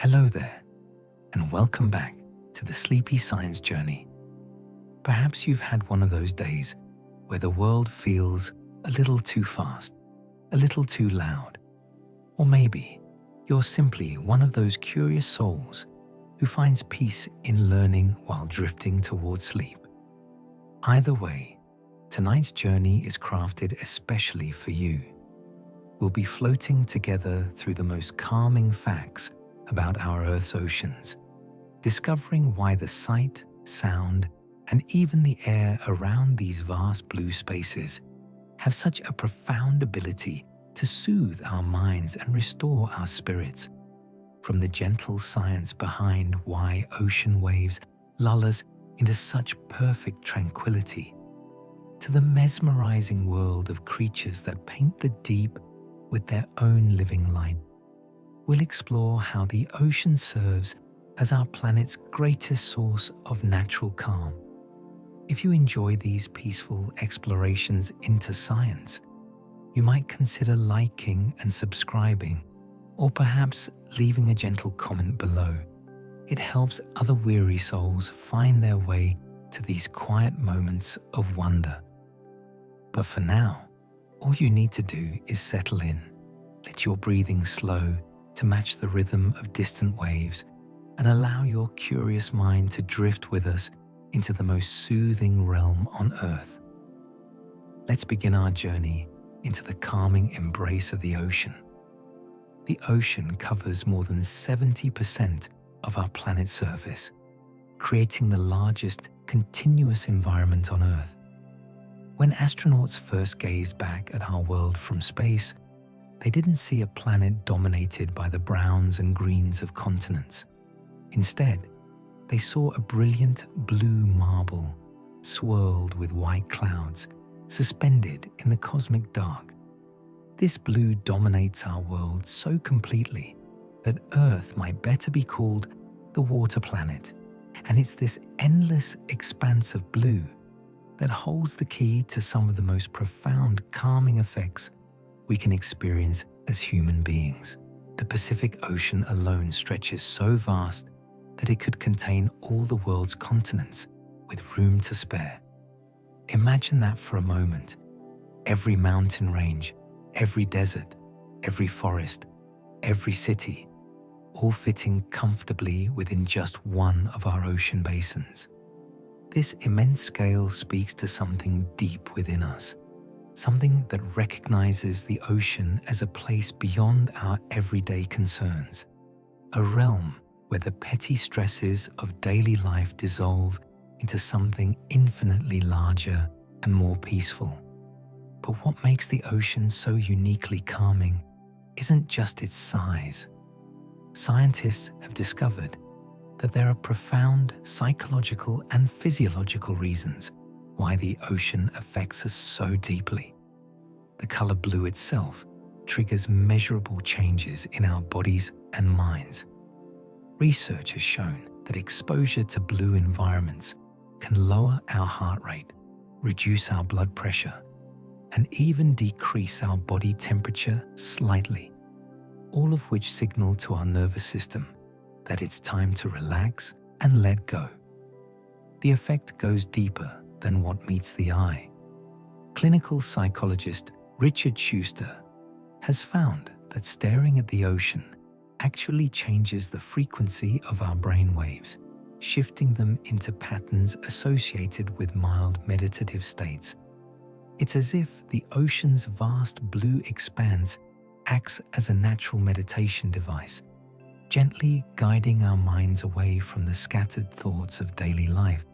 Hello there, and welcome back to the Sleepy Science Journey. Perhaps you've had one of those days where the world feels a little too fast, a little too loud, or maybe you're simply one of those curious souls who finds peace in learning while drifting towards sleep. Either way, tonight's journey is crafted especially for you. We'll be floating together through the most calming facts about our Earth's oceans, discovering why the sight, sound, and even the air around these vast blue spaces have such a profound ability to soothe our minds and restore our spirits. From the gentle science behind why ocean waves lull us into such perfect tranquility, to the mesmerizing world of creatures that paint the deep with their own living light, we'll explore how the ocean serves as our planet's greatest source of natural calm. If you enjoy these peaceful explorations into science, you might consider liking and subscribing, or perhaps leaving a gentle comment below. It helps other weary souls find their way to these quiet moments of wonder. But for now, all you need to do is settle in. Let your breathing slow to match the rhythm of distant waves, and allow your curious mind to drift with us into the most soothing realm on Earth. Let's begin our journey into the calming embrace of the ocean. The ocean covers more than 70% of our planet's surface, creating the largest continuous environment on Earth. When astronauts first gazed back at our world from space, they didn't see a planet dominated by the browns and greens of continents. Instead, they saw a brilliant blue marble swirled with white clouds suspended in the cosmic dark. This blue dominates our world so completely that Earth might better be called the water planet, and it's this endless expanse of blue that holds the key to some of the most profound calming effects we can experience as human beings. The Pacific Ocean alone stretches so vast that it could contain all the world's continents with room to spare. Imagine that for a moment. Every mountain range, every desert, every forest, every city, all fitting comfortably within just one of our ocean basins. This immense scale speaks to something deep within us, something that recognizes the ocean as a place beyond our everyday concerns, a realm where the petty stresses of daily life dissolve into something infinitely larger and more peaceful. But what makes the ocean so uniquely calming isn't just its size. Scientists have discovered that there are profound psychological and physiological reasons why the ocean affects us so deeply. The color blue itself triggers measurable changes in our bodies and minds. Research has shown that exposure to blue environments can lower our heart rate, reduce our blood pressure, and even decrease our body temperature slightly, all of which signal to our nervous system that it's time to relax and let go. The effect goes deeper than what meets the eye. Clinical psychologist Richard Schuster has found that staring at the ocean actually changes the frequency of our brain waves, shifting them into patterns associated with mild meditative states. It's as if the ocean's vast blue expanse acts as a natural meditation device, gently guiding our minds away from the scattered thoughts of daily life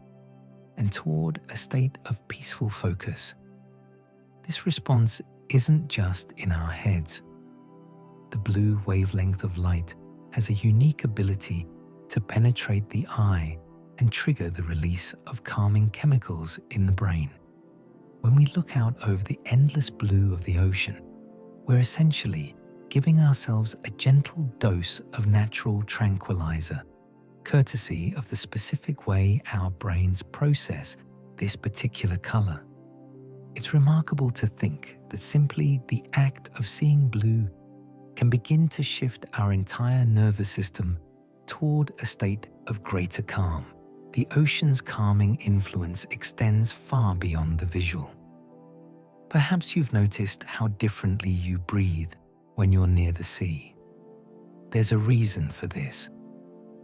and toward a state of peaceful focus. This response isn't just in our heads. The blue wavelength of light has a unique ability to penetrate the eye and trigger the release of calming chemicals in the brain. When we look out over the endless blue of the ocean, we're essentially giving ourselves a gentle dose of natural tranquilizer, courtesy of the specific way our brains process this particular color. It's remarkable to think that simply the act of seeing blue can begin to shift our entire nervous system toward a state of greater calm. The ocean's calming influence extends far beyond the visual. Perhaps you've noticed how differently you breathe when you're near the sea. There's a reason for this,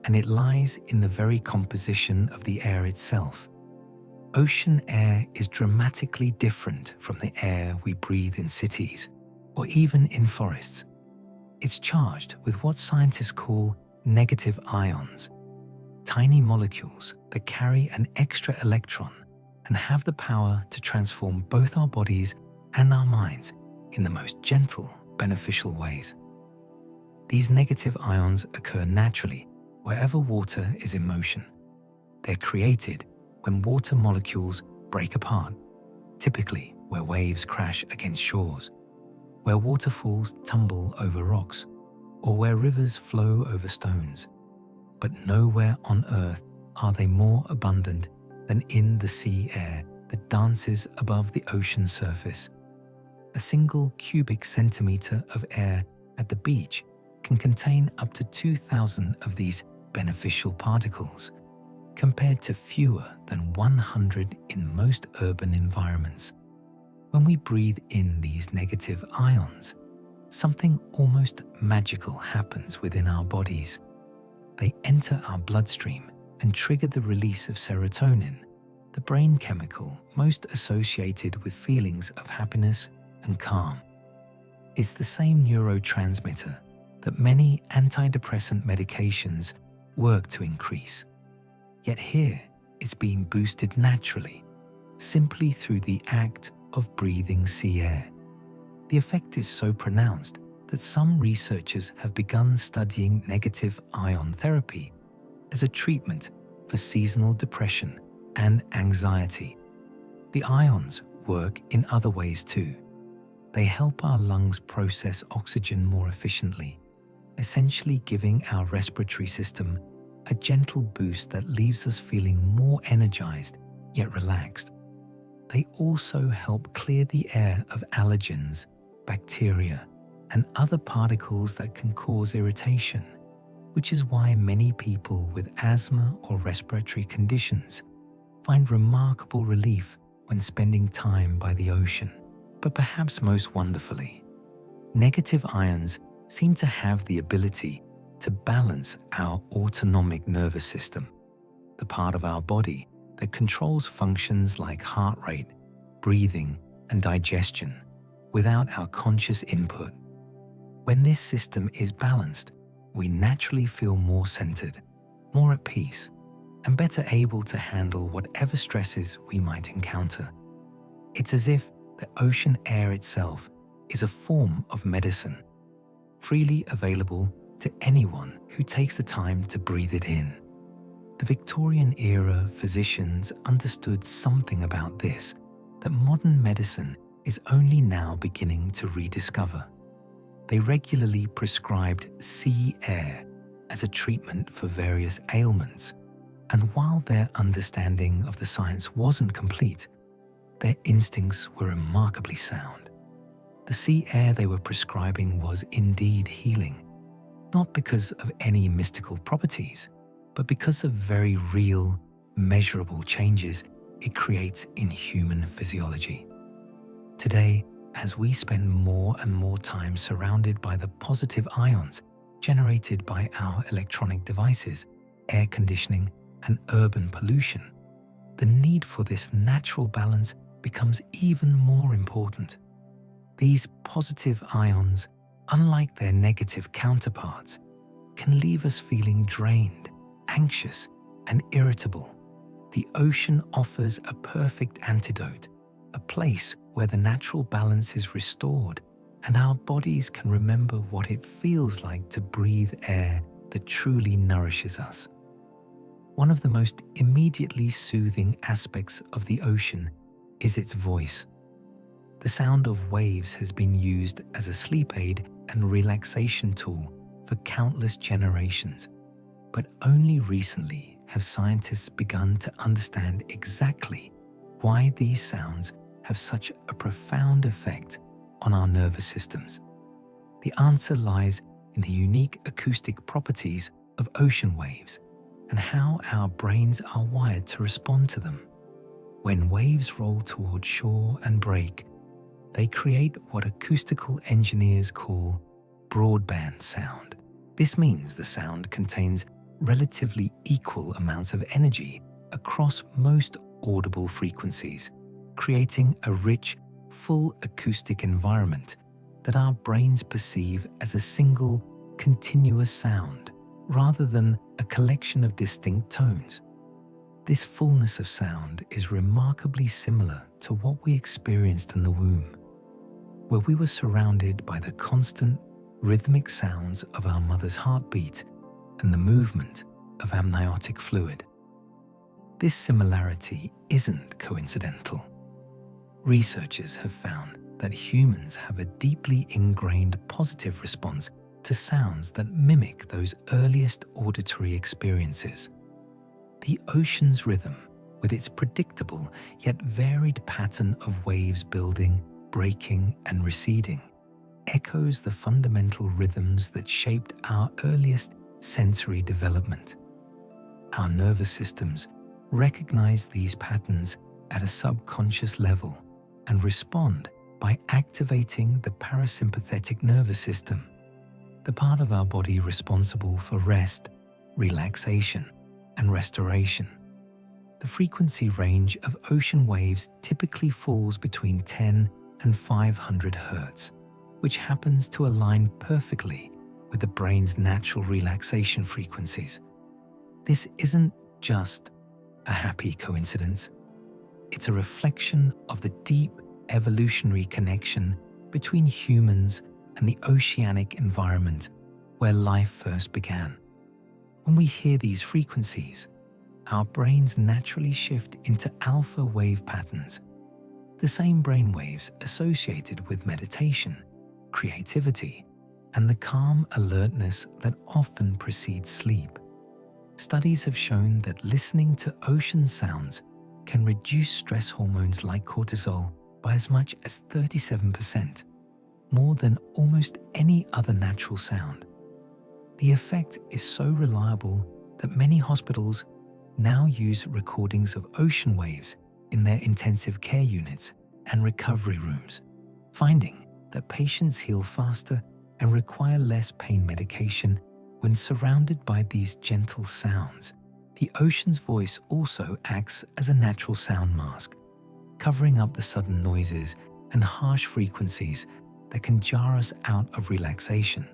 and it lies in the very composition of the air itself. Ocean air is dramatically different from the air we breathe in cities or even in forests. It's charged with what scientists call negative ions, tiny molecules that carry an extra electron and have the power to transform both our bodies and our minds in the most gentle, beneficial ways. These negative ions occur naturally wherever water is in motion. They're created when water molecules break apart, typically where waves crash against shores, where waterfalls tumble over rocks, or where rivers flow over stones. But nowhere on Earth are they more abundant than in the sea air that dances above the ocean surface. A single cubic centimeter of air at the beach can contain up to 2,000 of these beneficial particles, compared to fewer than 100 in most urban environments. When we breathe in these negative ions, something almost magical happens within our bodies. They enter our bloodstream and trigger the release of serotonin, the brain chemical most associated with feelings of happiness and calm. It's the same neurotransmitter that many antidepressant medications work to increase. Yet here, it's being boosted naturally, simply through the act of breathing sea air. The effect is so pronounced that some researchers have begun studying negative ion therapy as a treatment for seasonal depression and anxiety. The ions work in other ways too. They help our lungs process oxygen more efficiently, essentially giving our respiratory system a gentle boost that leaves us feeling more energized yet relaxed. They also help clear the air of allergens, bacteria, and other particles that can cause irritation, which is why many people with asthma or respiratory conditions find remarkable relief when spending time by the ocean. But perhaps most wonderfully, negative ions seem to have the ability to balance our autonomic nervous system, the part of our body that controls functions like heart rate, breathing, and digestion without our conscious input. When this system is balanced, we naturally feel more centered, more at peace, and better able to handle whatever stresses we might encounter. It's as if the ocean air itself is a form of medicine, freely available to anyone who takes the time to breathe it in. The Victorian era physicians understood something about this that modern medicine is only now beginning to rediscover. They regularly prescribed sea air as a treatment for various ailments, and while their understanding of the science wasn't complete, their instincts were remarkably sound. The sea air they were prescribing was indeed healing, not because of any mystical properties, but because of very real, measurable changes it creates in human physiology. Today, as we spend more and more time surrounded by the positive ions generated by our electronic devices, air conditioning, and urban pollution, the need for this natural balance becomes even more important. These positive ions, unlike their negative counterparts, can leave us feeling drained, anxious, and irritable. The ocean offers a perfect antidote, a place where the natural balance is restored and our bodies can remember what it feels like to breathe air that truly nourishes us. One of the most immediately soothing aspects of the ocean is its voice. The sound of waves has been used as a sleep aid and relaxation tool for countless generations, but only recently have scientists begun to understand exactly why these sounds have such a profound effect on our nervous systems. The answer lies in the unique acoustic properties of ocean waves and how our brains are wired to respond to them. When waves roll toward shore and break, they create what acoustical engineers call broadband sound. This means the sound contains relatively equal amounts of energy across most audible frequencies, creating a rich, full acoustic environment that our brains perceive as a single, continuous sound, rather than a collection of distinct tones. This fullness of sound is remarkably similar to what we experienced in the womb, where we were surrounded by the constant, rhythmic sounds of our mother's heartbeat and the movement of amniotic fluid. This similarity isn't coincidental. Researchers have found that humans have a deeply ingrained positive response to sounds that mimic those earliest auditory experiences. The ocean's rhythm, with its predictable yet varied pattern of waves building, breaking, and receding, echoes the fundamental rhythms that shaped our earliest sensory development. Our nervous systems recognize these patterns at a subconscious level and respond by activating the parasympathetic nervous system, the part of our body responsible for rest, relaxation, and restoration. The frequency range of ocean waves typically falls between 10 and 500 Hz, which happens to align perfectly with the brain's natural relaxation frequencies. This isn't just a happy coincidence. It's a reflection of the deep evolutionary connection between humans and the oceanic environment where life first began. When we hear these frequencies, our brains naturally shift into alpha wave patterns, the same brain waves associated with meditation, creativity, and the calm alertness that often precedes sleep. Studies have shown that listening to ocean sounds can reduce stress hormones like cortisol by as much as 37%, more than almost any other natural sound. The effect is so reliable that many hospitals now use recordings of ocean waves in their intensive care units and recovery rooms, finding that patients heal faster and require less pain medication when surrounded by these gentle sounds. The ocean's voice also acts as a natural sound mask, covering up the sudden noises and harsh frequencies that can jar us out of relaxation.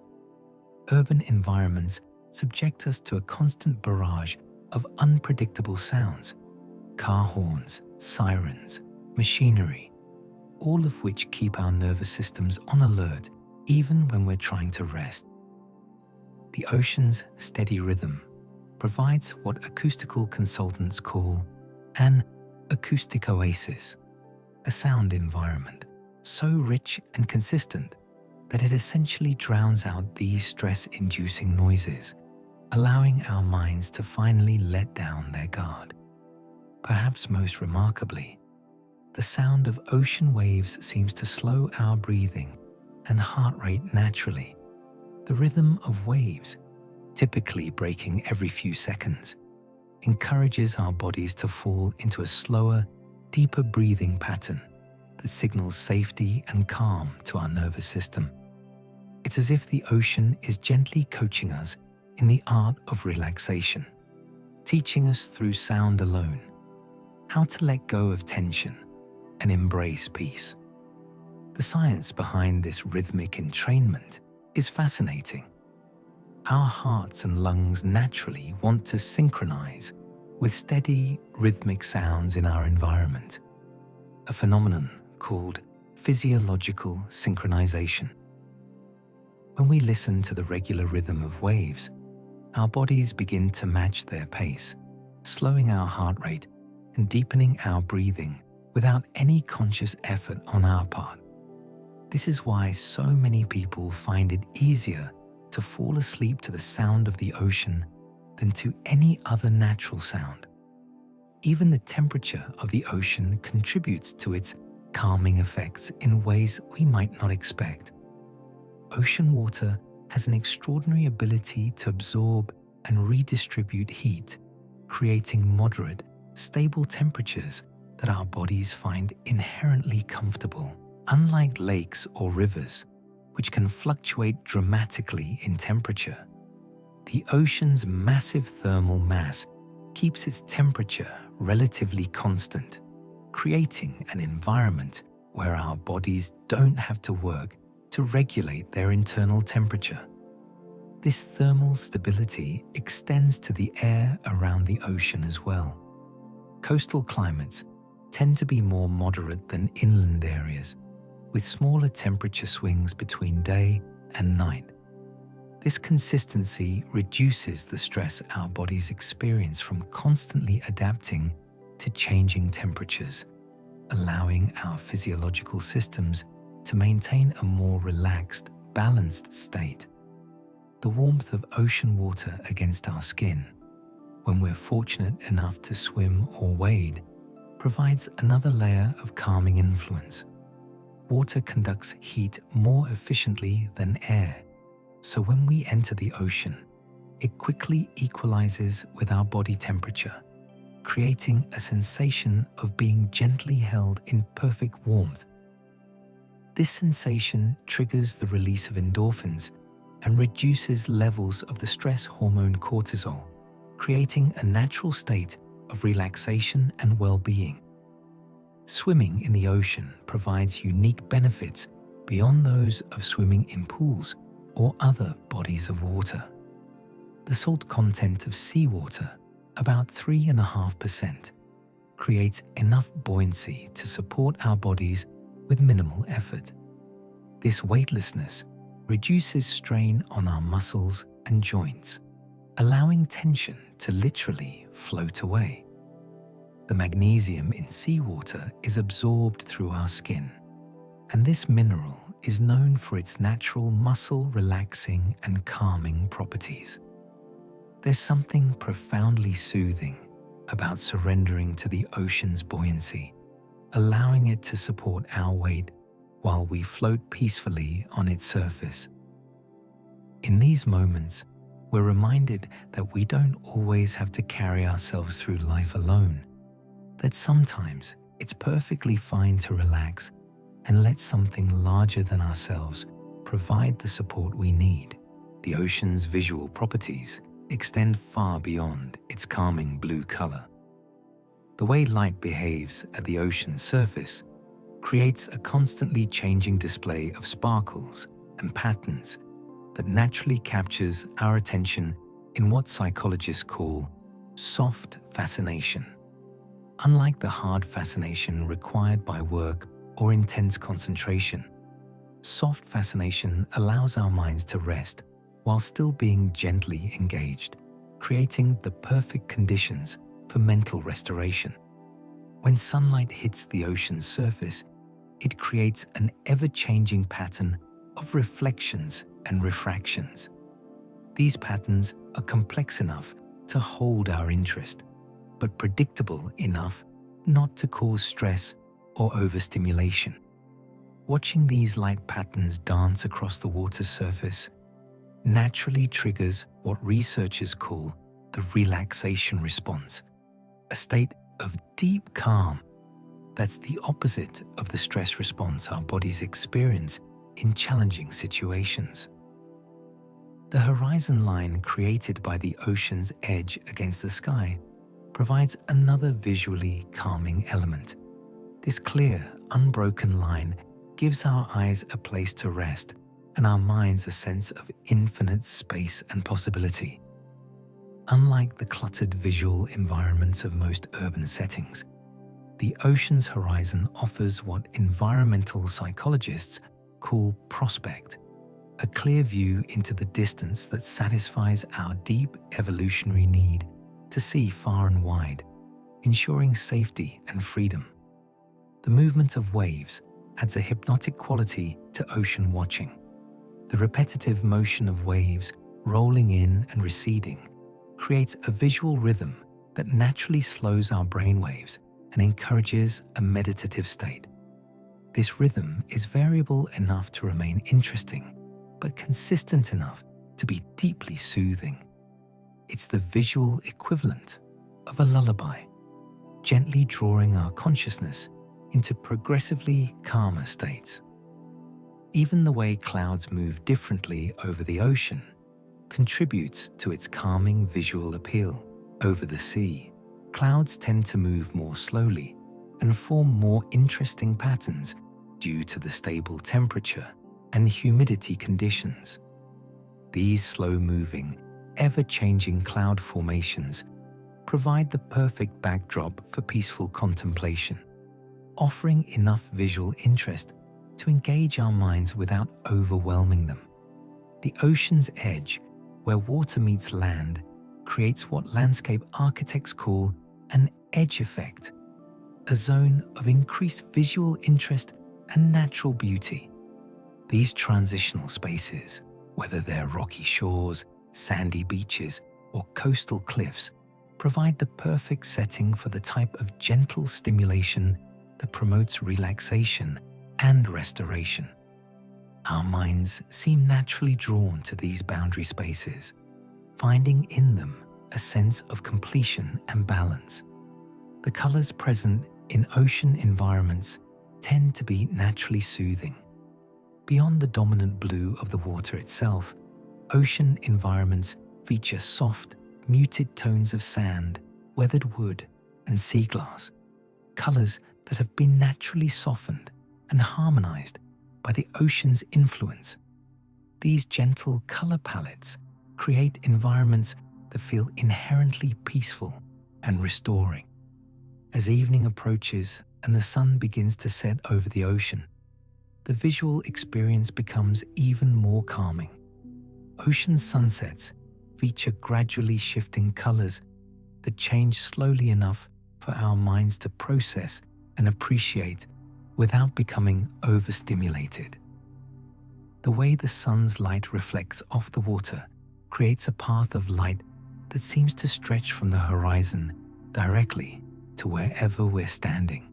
Urban environments subject us to a constant barrage of unpredictable sounds: car horns, sirens, machinery, all of which keep our nervous systems on alert even when we're trying to rest. The ocean's steady rhythm provides what acoustical consultants call an acoustic oasis, a sound environment so rich and consistent that it essentially drowns out these stress-inducing noises, allowing our minds to finally let down their guard. Perhaps most remarkably, the sound of ocean waves seems to slow our breathing and heart rate naturally. The rhythm of waves, typically breaking every few seconds, encourages our bodies to fall into a slower, deeper breathing pattern that signals safety and calm to our nervous system. It's as if the ocean is gently coaching us in the art of relaxation, teaching us through sound alone how to let go of tension and embrace peace. The science behind this rhythmic entrainment is fascinating. Our hearts and lungs naturally want to synchronize with steady, rhythmic sounds in our environment, a phenomenon called physiological synchronization. When we listen to the regular rhythm of waves, our bodies begin to match their pace, slowing our heart rate and deepening our breathing without any conscious effort on our part. This is why so many people find it easier to fall asleep to the sound of the ocean than to any other natural sound. Even the temperature of the ocean contributes to its calming effects in ways we might not expect. Ocean water has an extraordinary ability to absorb and redistribute heat, creating moderate, stable temperatures that our bodies find inherently comfortable. Unlike lakes or rivers, which can fluctuate dramatically in temperature, the ocean's massive thermal mass keeps its temperature relatively constant, creating an environment where our bodies don't have to work to regulate their internal temperature. This thermal stability extends to the air around the ocean as well. Coastal climates tend to be more moderate than inland areas, with smaller temperature swings between day and night. This consistency reduces the stress our bodies experience from constantly adapting to changing temperatures, allowing our physiological systems to maintain a more relaxed, balanced state. The warmth of ocean water against our skin, when we're fortunate enough to swim or wade, provides another layer of calming influence. Water conducts heat more efficiently than air, so when we enter the ocean, it quickly equalizes with our body temperature, creating a sensation of being gently held in perfect warmth. This sensation triggers the release of endorphins and reduces levels of the stress hormone cortisol, creating a natural state of relaxation and well-being. Swimming in the ocean provides unique benefits beyond those of swimming in pools or other bodies of water. The salt content of seawater, about 3.5%, creates enough buoyancy to support our bodies with minimal effort. This weightlessness reduces strain on our muscles and joints, allowing tension to literally float away. The magnesium in seawater is absorbed through our skin, and this mineral is known for its natural muscle relaxing and calming properties. There's something profoundly soothing about surrendering to the ocean's buoyancy, allowing it to support our weight while we float peacefully on its surface. In these moments, we're reminded that we don't always have to carry ourselves through life alone, that sometimes it's perfectly fine to relax and let something larger than ourselves provide the support we need. The ocean's visual properties extend far beyond its calming blue color. The way light behaves at the ocean's surface creates a constantly changing display of sparkles and patterns that naturally captures our attention in what psychologists call soft fascination. Unlike the hard fascination required by work or intense concentration, soft fascination allows our minds to rest while still being gently engaged, creating the perfect conditions for mental restoration. When sunlight hits the ocean's surface, it creates an ever-changing pattern of reflections and refractions. These patterns are complex enough to hold our interest, but predictable enough not to cause stress or overstimulation. Watching these light patterns dance across the water's surface naturally triggers what researchers call the relaxation response, a state of deep calm that's the opposite of the stress response our bodies experience in challenging situations. The horizon line created by the ocean's edge against the sky provides another visually calming element. This clear, unbroken line gives our eyes a place to rest and our minds a sense of infinite space and possibility. Unlike the cluttered visual environments of most urban settings, the ocean's horizon offers what environmental psychologists call prospect, a clear view into the distance that satisfies our deep evolutionary need to see far and wide, ensuring safety and freedom. The movement of waves adds a hypnotic quality to ocean watching. The repetitive motion of waves rolling in and receding creates a visual rhythm that naturally slows our brainwaves and encourages a meditative state. This rhythm is variable enough to remain interesting, but consistent enough to be deeply soothing. It's the visual equivalent of a lullaby, gently drawing our consciousness into progressively calmer states. Even the way clouds move differently over the ocean contributes to its calming visual appeal. Over the sea, clouds tend to move more slowly and form more interesting patterns due to the stable temperature and humidity conditions. These slow-moving, ever-changing cloud formations provide the perfect backdrop for peaceful contemplation, offering enough visual interest to engage our minds without overwhelming them. The ocean's edge, where water meets land, creates what landscape architects call an edge effect, a zone of increased visual interest and natural beauty. These transitional spaces, whether they're rocky shores, sandy beaches, or coastal cliffs, provide the perfect setting for the type of gentle stimulation that promotes relaxation and restoration. Our minds seem naturally drawn to these boundary spaces, finding in them a sense of completion and balance. The colors present in ocean environments tend to be naturally soothing. Beyond the dominant blue of the water itself, ocean environments feature soft, muted tones of sand, weathered wood, and sea glass, colors that have been naturally softened and harmonized by the ocean's influence. These gentle color palettes create environments that feel inherently peaceful and restoring. As evening approaches and the sun begins to set over the ocean, the visual experience becomes even more calming. Ocean sunsets feature gradually shifting colors that change slowly enough for our minds to process and appreciate without becoming overstimulated. The way the sun's light reflects off the water creates a path of light that seems to stretch from the horizon directly to wherever we're standing,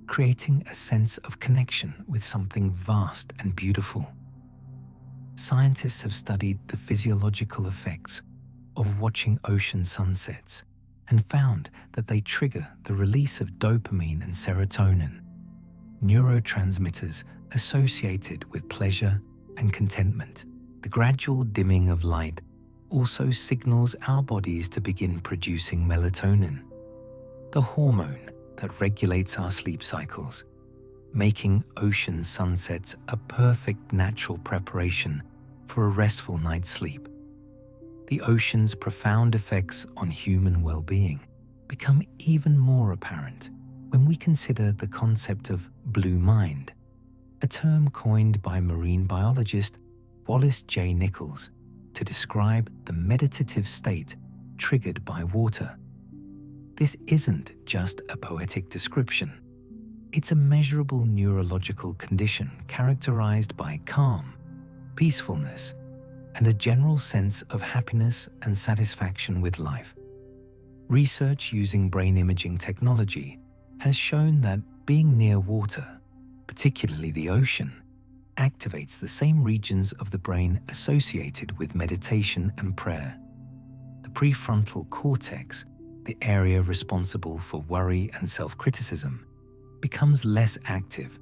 creating a sense of connection with something vast and beautiful. Scientists have studied the physiological effects of watching ocean sunsets and found that they trigger the release of dopamine and serotonin, neurotransmitters associated with pleasure and contentment. The gradual dimming of light also signals our bodies to begin producing melatonin, the hormone that regulates our sleep cycles, making ocean sunsets a perfect natural preparation for a restful night's sleep. The ocean's profound effects on human well-being become even more apparent when we consider the concept of blue mind, a term coined by marine biologist Wallace J. Nichols to describe the meditative state triggered by water. This isn't just a poetic description. It's a measurable neurological condition characterized by calm, peacefulness, and a general sense of happiness and satisfaction with life. Research using brain imaging technology has shown that being near water, particularly the ocean, activates the same regions of the brain associated with meditation and prayer. The prefrontal cortex, the area responsible for worry and self-criticism, becomes less active,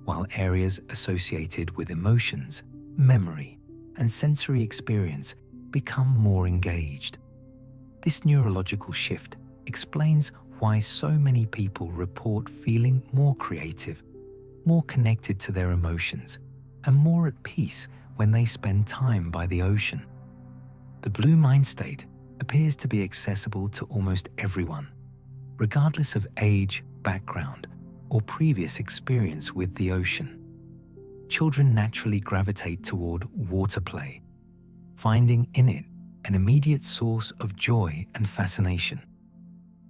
while areas associated with emotions, memory, and sensory experience become more engaged. This neurological shift explains why so many people report feeling more creative, more connected to their emotions, and more at peace when they spend time by the ocean. The blue mind state appears to be accessible to almost everyone, regardless of age, background, or previous experience with the ocean. Children naturally gravitate toward water play, finding in it an immediate source of joy and fascination.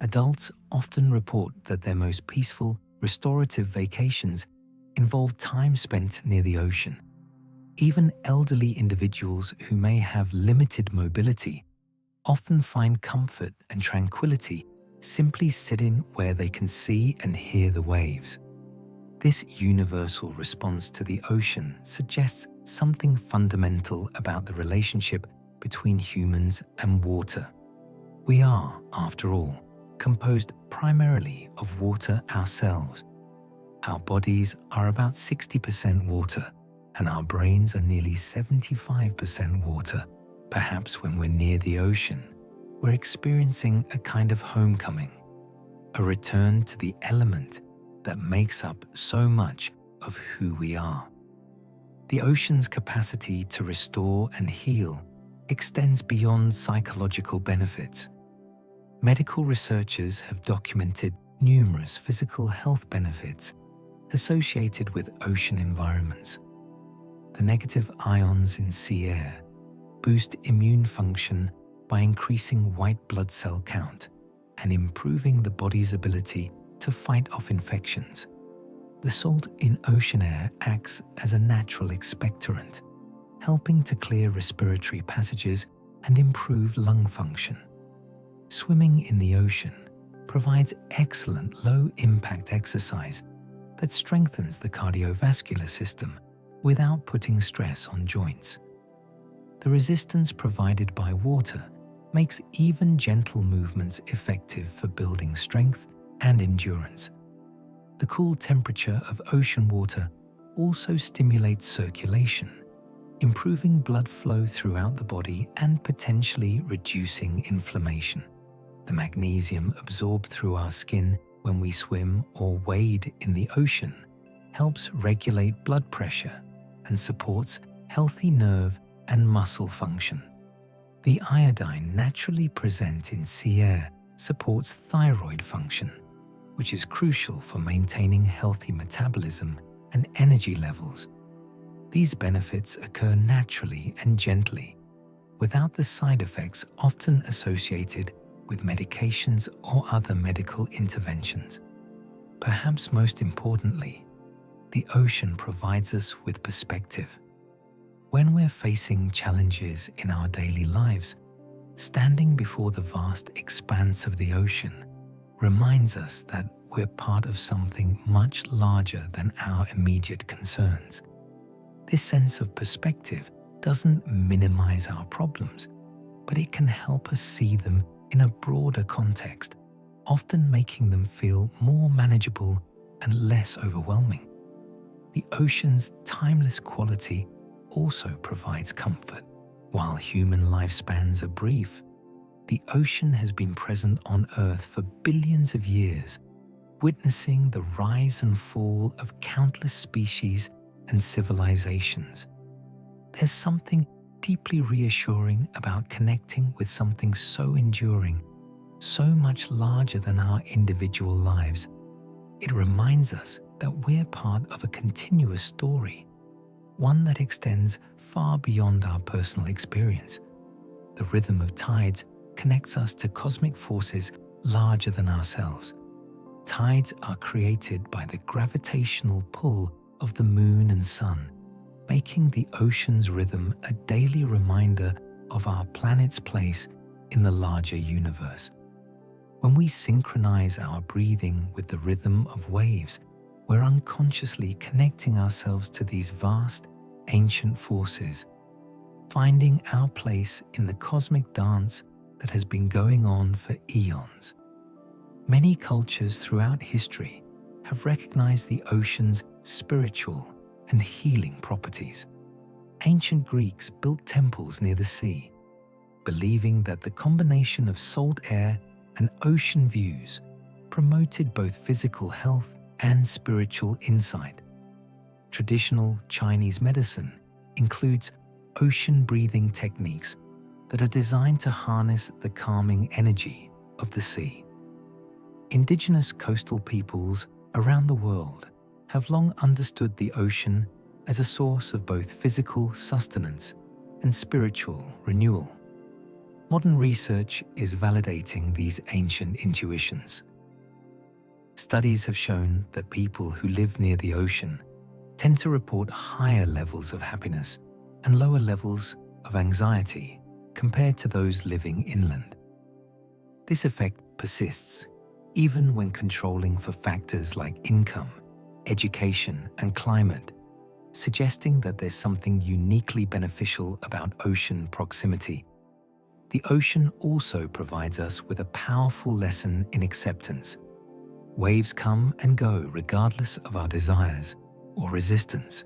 Adults often report that their most peaceful, restorative vacations involve time spent near the ocean. Even elderly individuals who may have limited mobility often find comfort and tranquility simply sitting where they can see and hear the waves. This universal response to the ocean suggests something fundamental about the relationship between humans and water. We are, after all, composed primarily of water ourselves. Our bodies are about 60% water, and our brains are nearly 75% water. Perhaps when we're near the ocean, we're experiencing a kind of homecoming, a return to the element that makes up so much of who we are. The ocean's capacity to restore and heal extends beyond psychological benefits. Medical researchers have documented numerous physical health benefits associated with ocean environments. The negative ions in sea air boost immune function by increasing white blood cell count and improving the body's ability to fight off infections. The salt in ocean air acts as a natural expectorant, helping to clear respiratory passages and improve lung function. Swimming in the ocean provides excellent low-impact exercise that strengthens the cardiovascular system without putting stress on joints. The resistance provided by water makes even gentle movements effective for building strength and endurance. The cool temperature of ocean water also stimulates circulation, improving blood flow throughout the body and potentially reducing inflammation. The magnesium absorbed through our skin when we swim or wade in the ocean helps regulate blood pressure and supports healthy nerve and muscle function. The iodine naturally present in sea air supports thyroid function, which is crucial for maintaining healthy metabolism and energy levels. These benefits occur naturally and gently, without the side effects often associated with medications or other medical interventions. Perhaps most importantly, the ocean provides us with perspective. When we're facing challenges in our daily lives, standing before the vast expanse of the ocean reminds us that we're part of something much larger than our immediate concerns. This sense of perspective doesn't minimize our problems, but it can help us see them in a broader context, often making them feel more manageable and less overwhelming. The ocean's timeless quality also provides comfort. While human lifespans are brief, the ocean has been present on Earth for billions of years, witnessing the rise and fall of countless species and civilizations. There's something deeply reassuring about connecting with something so enduring, so much larger than our individual lives. It reminds us that we're part of a continuous story, one that extends far beyond our personal experience. The rhythm of tides connects us to cosmic forces larger than ourselves. Tides are created by the gravitational pull of the moon and sun, making the ocean's rhythm a daily reminder of our planet's place in the larger universe. When we synchronize our breathing with the rhythm of waves, we're unconsciously connecting ourselves to these vast, ancient forces, finding our place in the cosmic dance that has been going on for eons. Many cultures throughout history have recognized the ocean's spiritual and healing properties. Ancient Greeks built temples near the sea, believing that the combination of salt air and ocean views promoted both physical health and spiritual insight. Traditional Chinese medicine includes ocean breathing techniques that are designed to harness the calming energy of the sea. Indigenous coastal peoples around the world have long understood the ocean as a source of both physical sustenance and spiritual renewal. Modern research is validating these ancient intuitions. Studies have shown that people who live near the ocean tend to report higher levels of happiness and lower levels of anxiety compared to those living inland. This effect persists even when controlling for factors like income, education, and climate, suggesting that there's something uniquely beneficial about ocean proximity. The ocean also provides us with a powerful lesson in acceptance. Waves come and go regardless of our desires or resistance.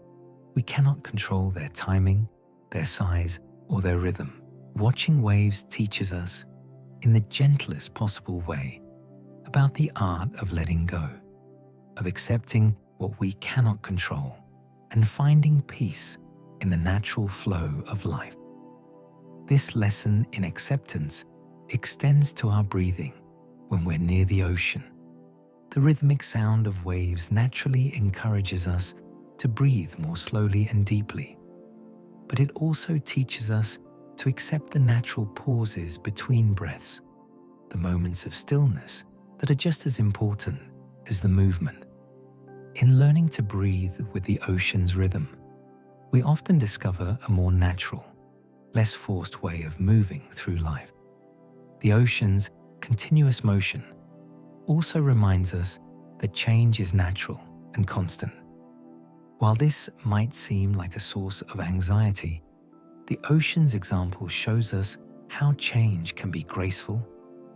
We cannot control their timing, their size, or their rhythm. Watching waves teaches us, in the gentlest possible way, about the art of letting go, of accepting what we cannot control, and finding peace in the natural flow of life. This lesson in acceptance extends to our breathing when we're near the ocean. The rhythmic sound of waves naturally encourages us to breathe more slowly and deeply, but it also teaches us to accept the natural pauses between breaths, the moments of stillness that are just as important as the movement. In learning to breathe with the ocean's rhythm, we often discover a more natural, less forced way of moving through life. The ocean's continuous motion also reminds us that change is natural and constant. While this might seem like a source of anxiety, the ocean's example shows us how change can be graceful,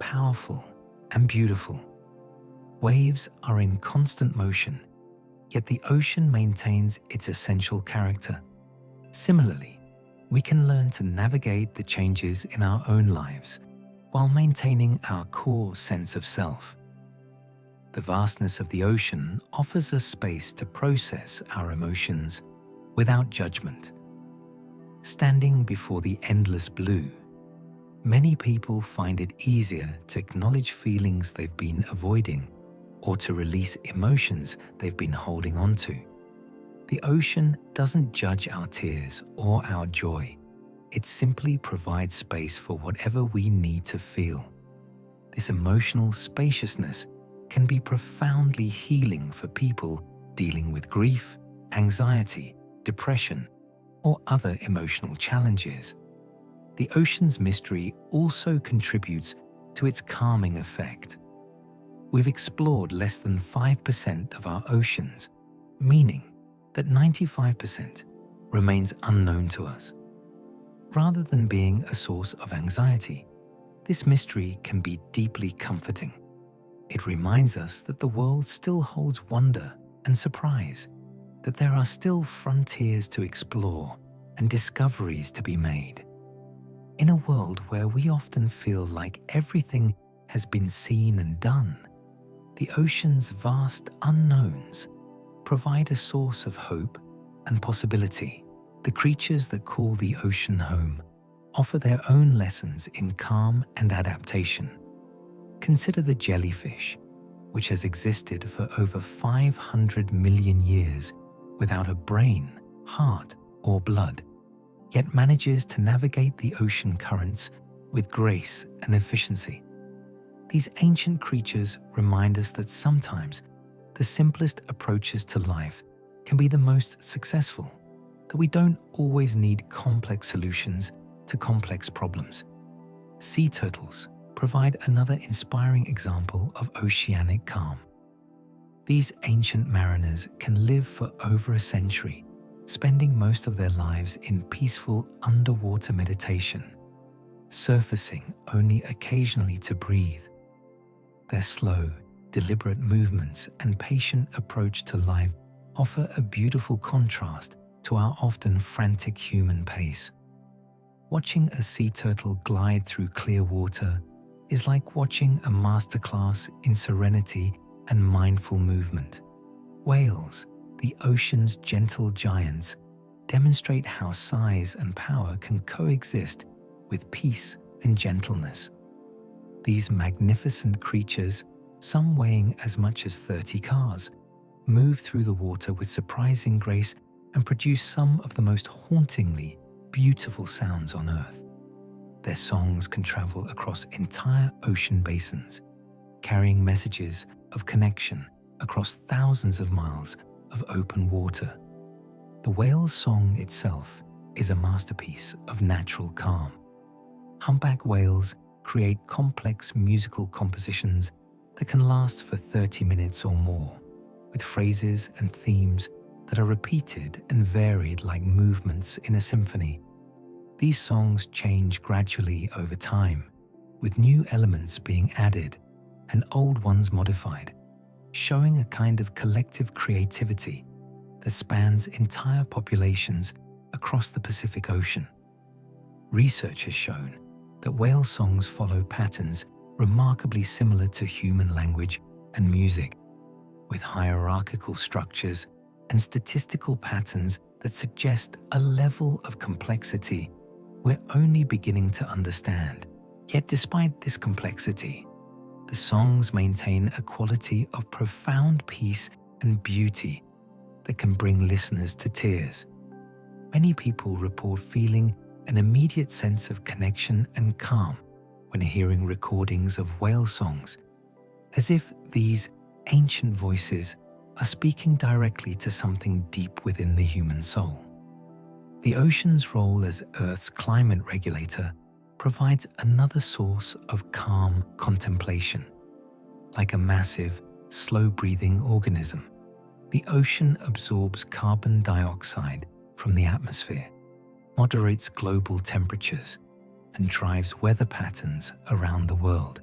powerful, and beautiful. Waves are in constant motion, yet the ocean maintains its essential character. Similarly, we can learn to navigate the changes in our own lives while maintaining our core sense of self. The vastness of the ocean offers us space to process our emotions without judgment. Standing before the endless blue, many people find it easier to acknowledge feelings they've been avoiding or to release emotions they've been holding on to. The ocean doesn't judge our tears or our joy. It simply provides space for whatever we need to feel. This emotional spaciousness can be profoundly healing for people dealing with grief, anxiety, depression, or other emotional challenges. The ocean's mystery also contributes to its calming effect. We've explored less than 5% of our oceans, meaning that 95% remains unknown to us. Rather than being a source of anxiety, this mystery can be deeply comforting. It reminds us that the world still holds wonder and surprise, that there are still frontiers to explore and discoveries to be made. In a world where we often feel like everything has been seen and done, the ocean's vast unknowns provide a source of hope and possibility. The creatures that call the ocean home offer their own lessons in calm and adaptation. Consider the jellyfish, which has existed for over 500 million years without a brain, heart, or blood, yet manages to navigate the ocean currents with grace and efficiency. These ancient creatures remind us that sometimes the simplest approaches to life can be the most successful, that we don't always need complex solutions to complex problems. Sea turtles provide another inspiring example of oceanic calm. These ancient mariners can live for over a century, spending most of their lives in peaceful underwater meditation, surfacing only occasionally to breathe. Their slow, deliberate movements and patient approach to life offer a beautiful contrast to our often frantic human pace. Watching a sea turtle glide through clear water is like watching a masterclass in serenity and mindful movement. Whales, the ocean's gentle giants, demonstrate how size and power can coexist with peace and gentleness. These magnificent creatures, some weighing as much as 30 cars, move through the water with surprising grace and produce some of the most hauntingly beautiful sounds on Earth. Their songs can travel across entire ocean basins, carrying messages of connection across thousands of miles of open water. The whale's song itself is a masterpiece of natural calm. Humpback whales create complex musical compositions that can last for 30 minutes or more, with phrases and themes that are repeated and varied like movements in a symphony. These songs change gradually over time, with new elements being added and old ones modified, showing a kind of collective creativity that spans entire populations across the Pacific Ocean. Research has shown that whale songs follow patterns remarkably similar to human language and music, with hierarchical structures and statistical patterns that suggest a level of complexity we're only beginning to understand. Yet despite this complexity, the songs maintain a quality of profound peace and beauty that can bring listeners to tears. Many people report feeling an immediate sense of connection and calm when hearing recordings of whale songs, as if these ancient voices are speaking directly to something deep within the human soul. The ocean's role as Earth's climate regulator provides another source of calm contemplation. Like a massive, slow-breathing organism, the ocean absorbs carbon dioxide from the atmosphere, moderates global temperatures, and drives weather patterns around the world.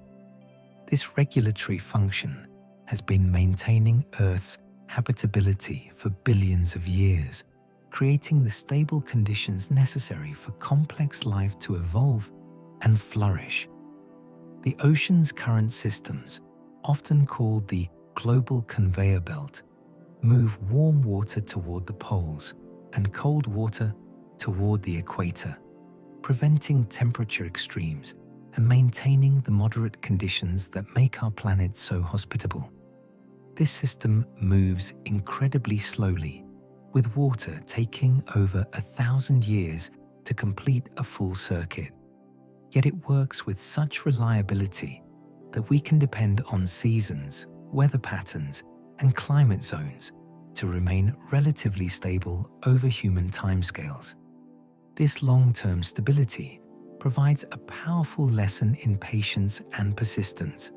This regulatory function has been maintaining Earth's habitability for billions of years, creating the stable conditions necessary for complex life to evolve and flourish. The ocean's current systems, often called the global conveyor belt, move warm water toward the poles and cold water toward the equator, preventing temperature extremes and maintaining the moderate conditions that make our planet so hospitable. This system moves incredibly slowly, with water taking over 1,000 years to complete a full circuit. Yet it works with such reliability that we can depend on seasons, weather patterns, and climate zones to remain relatively stable over human timescales. This long-term stability provides a powerful lesson in patience and persistence.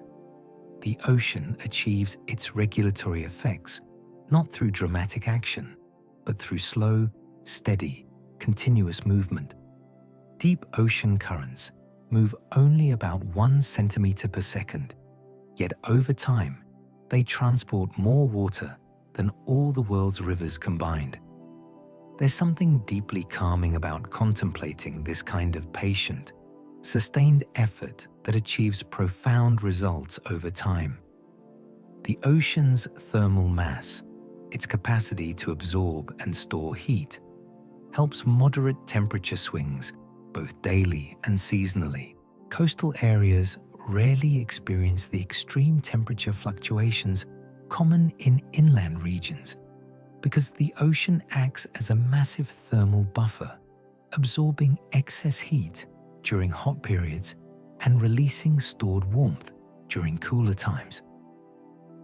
The ocean achieves its regulatory effects not through dramatic action, but through slow, steady, continuous movement. Deep ocean currents move only about 1 centimeter per second, yet over time, they transport more water than all the world's rivers combined. There's something deeply calming about contemplating this kind of patient, sustained effort that achieves profound results over time. The ocean's thermal mass, its capacity to absorb and store heat, helps moderate temperature swings both daily and seasonally. Coastal areas rarely experience the extreme temperature fluctuations common in inland regions because the ocean acts as a massive thermal buffer, absorbing excess heat during hot periods and releasing stored warmth during cooler times.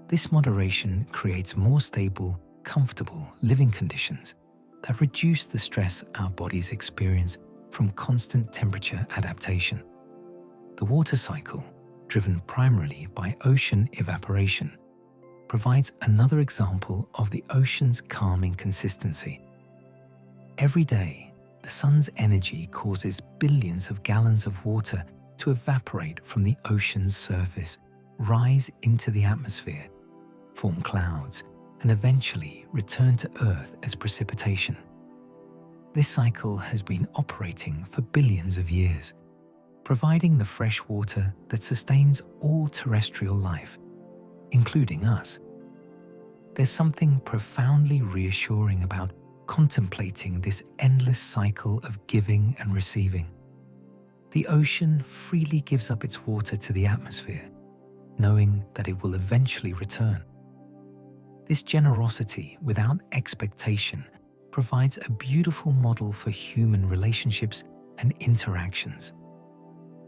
This moderation creates more stable, comfortable living conditions that reduce the stress our bodies experience from constant temperature adaptation. The water cycle, driven primarily by ocean evaporation, provides another example of the ocean's calming consistency. Every day, the sun's energy causes billions of gallons of water to evaporate from the ocean's surface, rise into the atmosphere, form clouds, and eventually return to Earth as precipitation. This cycle has been operating for billions of years, providing the fresh water that sustains all terrestrial life, including us. There's something profoundly reassuring about contemplating this endless cycle of giving and receiving. The ocean freely gives up its water to the atmosphere, knowing that it will eventually return. This generosity without expectation provides a beautiful model for human relationships and interactions.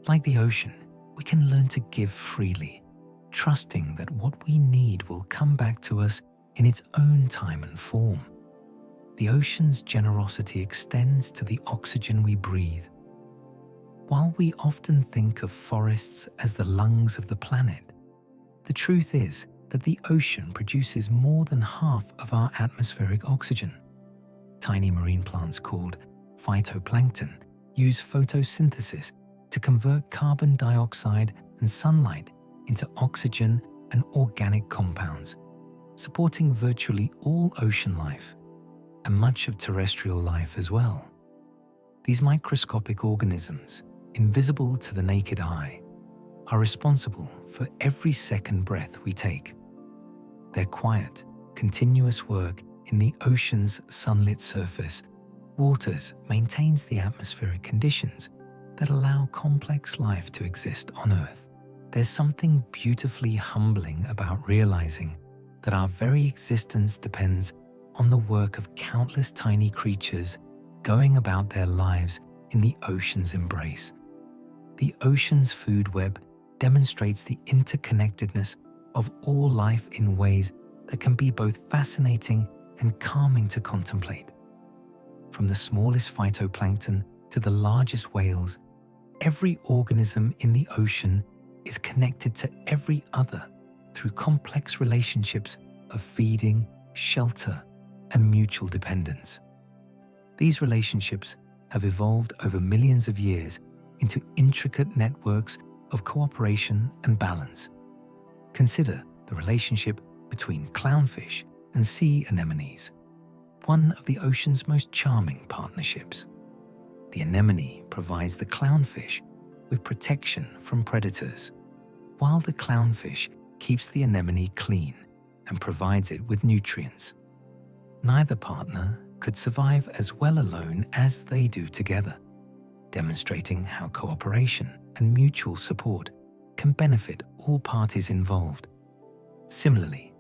Like the ocean, we can learn to give freely, trusting that what we need will come back to us in its own time and form. The ocean's generosity extends to the oxygen we breathe. While we often think of forests as the lungs of the planet, the truth is that the ocean produces more than half of our atmospheric oxygen. Tiny marine plants called phytoplankton use photosynthesis to convert carbon dioxide and sunlight into oxygen and organic compounds, supporting virtually all ocean life and much of terrestrial life as well. These microscopic organisms, invisible to the naked eye, are responsible for every second breath we take. Their quiet, continuous work in the ocean's sunlit surface waters maintains the atmospheric conditions that allow complex life to exist on Earth. There's something beautifully humbling about realizing that our very existence depends on the work of countless tiny creatures going about their lives in the ocean's embrace. The ocean's food web demonstrates the interconnectedness of all life in ways that can be both fascinating and calming to contemplate. From the smallest phytoplankton to the largest whales, every organism in the ocean is connected to every other through complex relationships of feeding, shelter, and mutual dependence. These relationships have evolved over millions of years into intricate networks of cooperation and balance. Consider the relationship between clownfish and sea anemones, one of the ocean's most charming partnerships. The anemone provides the clownfish with protection from predators, while the clownfish keeps the anemone clean and provides it with nutrients. Neither partner could survive as well alone as they do together, demonstrating how cooperation and mutual support can benefit all parties involved. Similarly,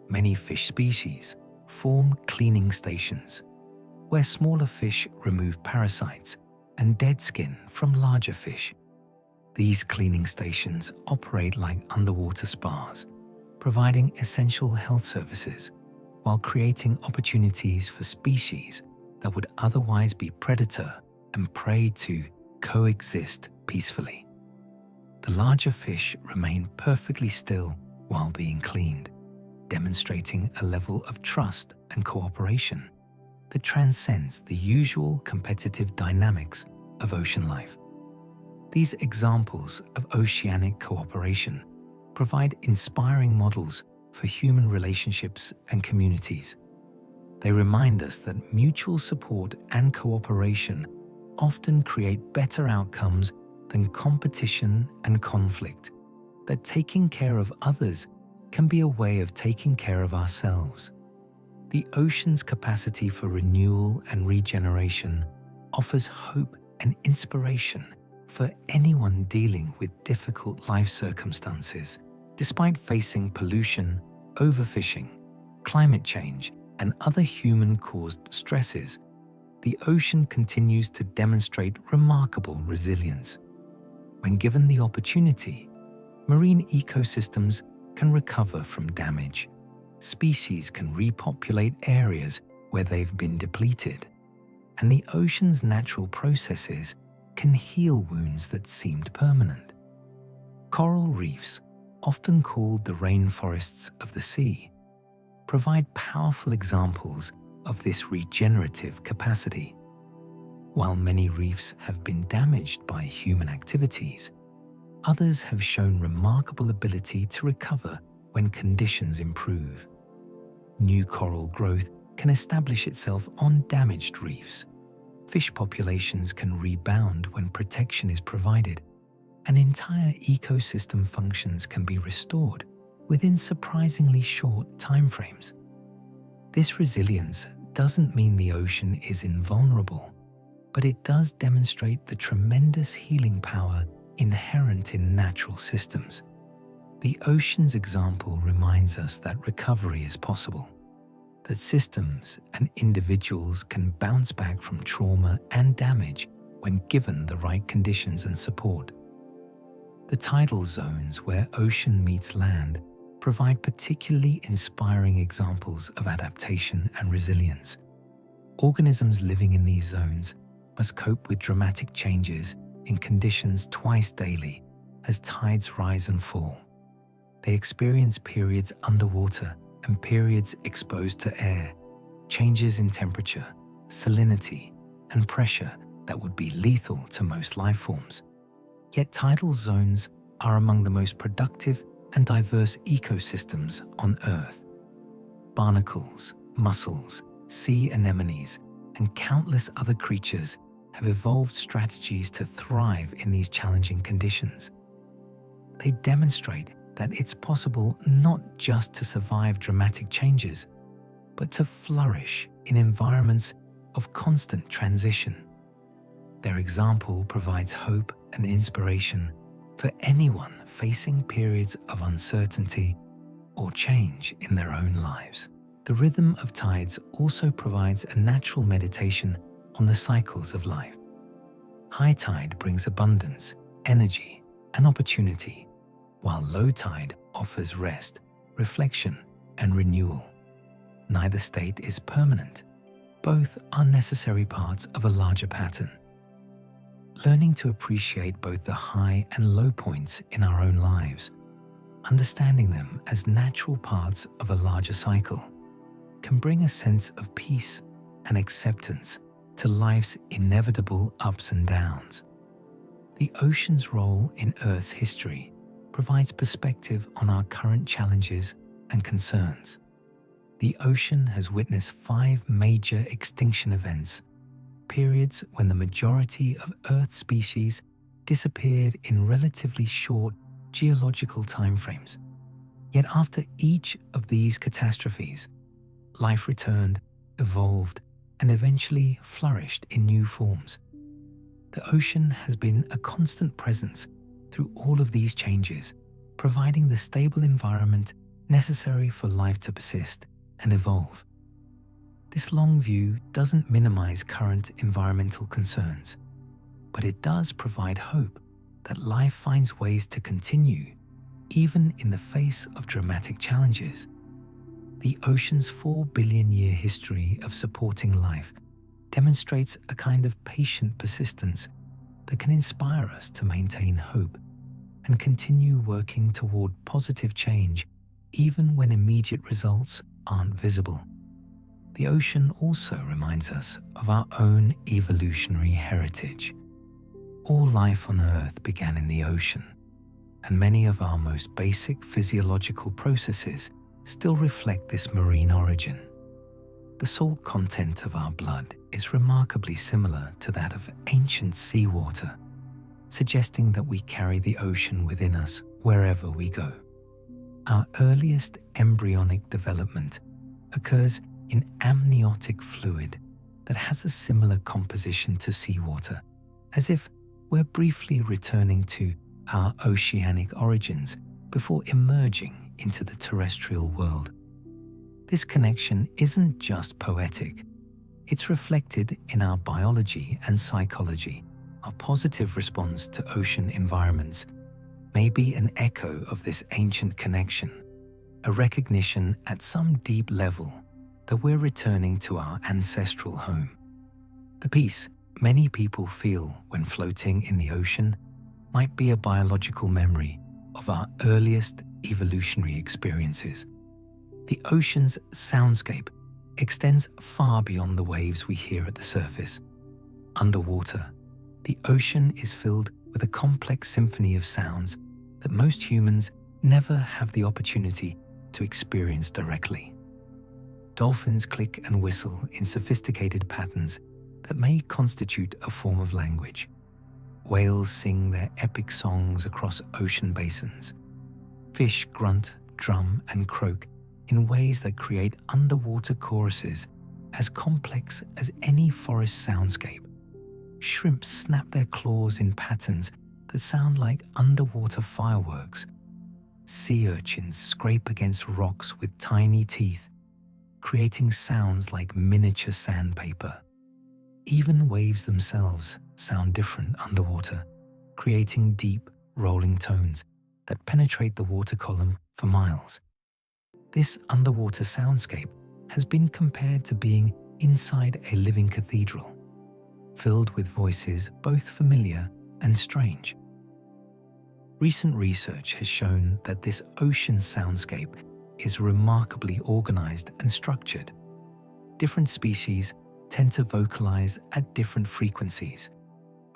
many fish species form cleaning stations, where smaller fish remove parasites and dead skin from larger fish. These cleaning stations operate like underwater spas, providing essential health services while creating opportunities for species that would otherwise be predator and prey to coexist peacefully. The larger fish remain perfectly still while being cleaned, demonstrating a level of trust and cooperation that transcends the usual competitive dynamics of ocean life. These examples of oceanic cooperation provide inspiring models for human relationships and communities. They remind us that mutual support and cooperation often create better outcomes than competition and conflict, that taking care of others can be a way of taking care of ourselves. The ocean's capacity for renewal and regeneration offers hope and inspiration for anyone dealing with difficult life circumstances. Despite facing pollution, overfishing, climate change, and other human-caused stresses, the ocean continues to demonstrate remarkable resilience. When given the opportunity, marine ecosystems can recover from damage. Species can repopulate areas where they've been depleted, and the ocean's natural processes can heal wounds that seemed permanent. Coral reefs, often called the rainforests of the sea, provide powerful examples of this regenerative capacity. While many reefs have been damaged by human activities, others have shown remarkable ability to recover when conditions improve. New coral growth can establish itself on damaged reefs. Fish populations can rebound when protection is provided, and entire ecosystem functions can be restored within surprisingly short timeframes. This resilience doesn't mean the ocean is invulnerable, but it does demonstrate the tremendous healing power inherent in natural systems. The ocean's example reminds us that recovery is possible, that systems and individuals can bounce back from trauma and damage when given the right conditions and support. The tidal zones where ocean meets land provide particularly inspiring examples of adaptation and resilience. Organisms living in these zones must cope with dramatic changes in conditions twice daily as tides rise and fall. They experience periods underwater and periods exposed to air, changes in temperature, salinity, and pressure that would be lethal to most life forms. Yet tidal zones are among the most productive and diverse ecosystems on Earth. Barnacles, mussels, sea anemones, and countless other creatures have evolved strategies to thrive in these challenging conditions. They demonstrate that it's possible not just to survive dramatic changes, but to flourish in environments of constant transition. Their example provides hope and inspiration for anyone facing periods of uncertainty or change in their own lives. The rhythm of tides also provides a natural meditation on the cycles of life. High tide brings abundance, energy, and opportunity, while low tide offers rest, reflection, and renewal. Neither state is permanent. Both are necessary parts of a larger pattern. Learning to appreciate both the high and low points in our own lives, understanding them as natural parts of a larger cycle, can bring a sense of peace and acceptance to life's inevitable ups and downs. The ocean's role in Earth's history provides perspective on our current challenges and concerns. The ocean has witnessed 5 major extinction events, periods when the majority of Earth's species disappeared in relatively short geological timeframes. Yet after each of these catastrophes, life returned, evolved, and eventually flourished in new forms. The ocean has been a constant presence through all of these changes, providing the stable environment necessary for life to persist and evolve. This long view doesn't minimize current environmental concerns, but it does provide hope that life finds ways to continue even in the face of dramatic challenges. The ocean's 4 billion year history of supporting life demonstrates a kind of patient persistence that can inspire us to maintain hope and continue working toward positive change even when immediate results aren't visible. The ocean also reminds us of our own evolutionary heritage. All life on Earth began in the ocean, and many of our most basic physiological processes still reflect this marine origin. The salt content of our blood is remarkably similar to that of ancient seawater, suggesting that we carry the ocean within us wherever we go. Our earliest embryonic development occurs in amniotic fluid that has a similar composition to seawater, as if we're briefly returning to our oceanic origins before emerging into the terrestrial world. This connection isn't just poetic, it's reflected in our biology and psychology. Our positive response to ocean environments may be an echo of this ancient connection, a recognition at some deep level that we're returning to our ancestral home. The peace many people feel when floating in the ocean might be a biological memory of our earliest evolutionary experiences. The ocean's soundscape extends far beyond the waves we hear at the surface. Underwater, the ocean is filled with a complex symphony of sounds that most humans never have the opportunity to experience directly. Dolphins click and whistle in sophisticated patterns that may constitute a form of language. Whales sing their epic songs across ocean basins. Fish grunt, drum, and croak in ways that create underwater choruses as complex as any forest soundscape. Shrimps snap their claws in patterns that sound like underwater fireworks. Sea urchins scrape against rocks with tiny teeth, creating sounds like miniature sandpaper. Even waves themselves sound different underwater, creating deep, rolling tones that penetrate the water column for miles. This underwater soundscape has been compared to being inside a living cathedral, filled with voices both familiar and strange. Recent research has shown that this ocean soundscape is remarkably organized and structured. Different species tend to vocalize at different frequencies,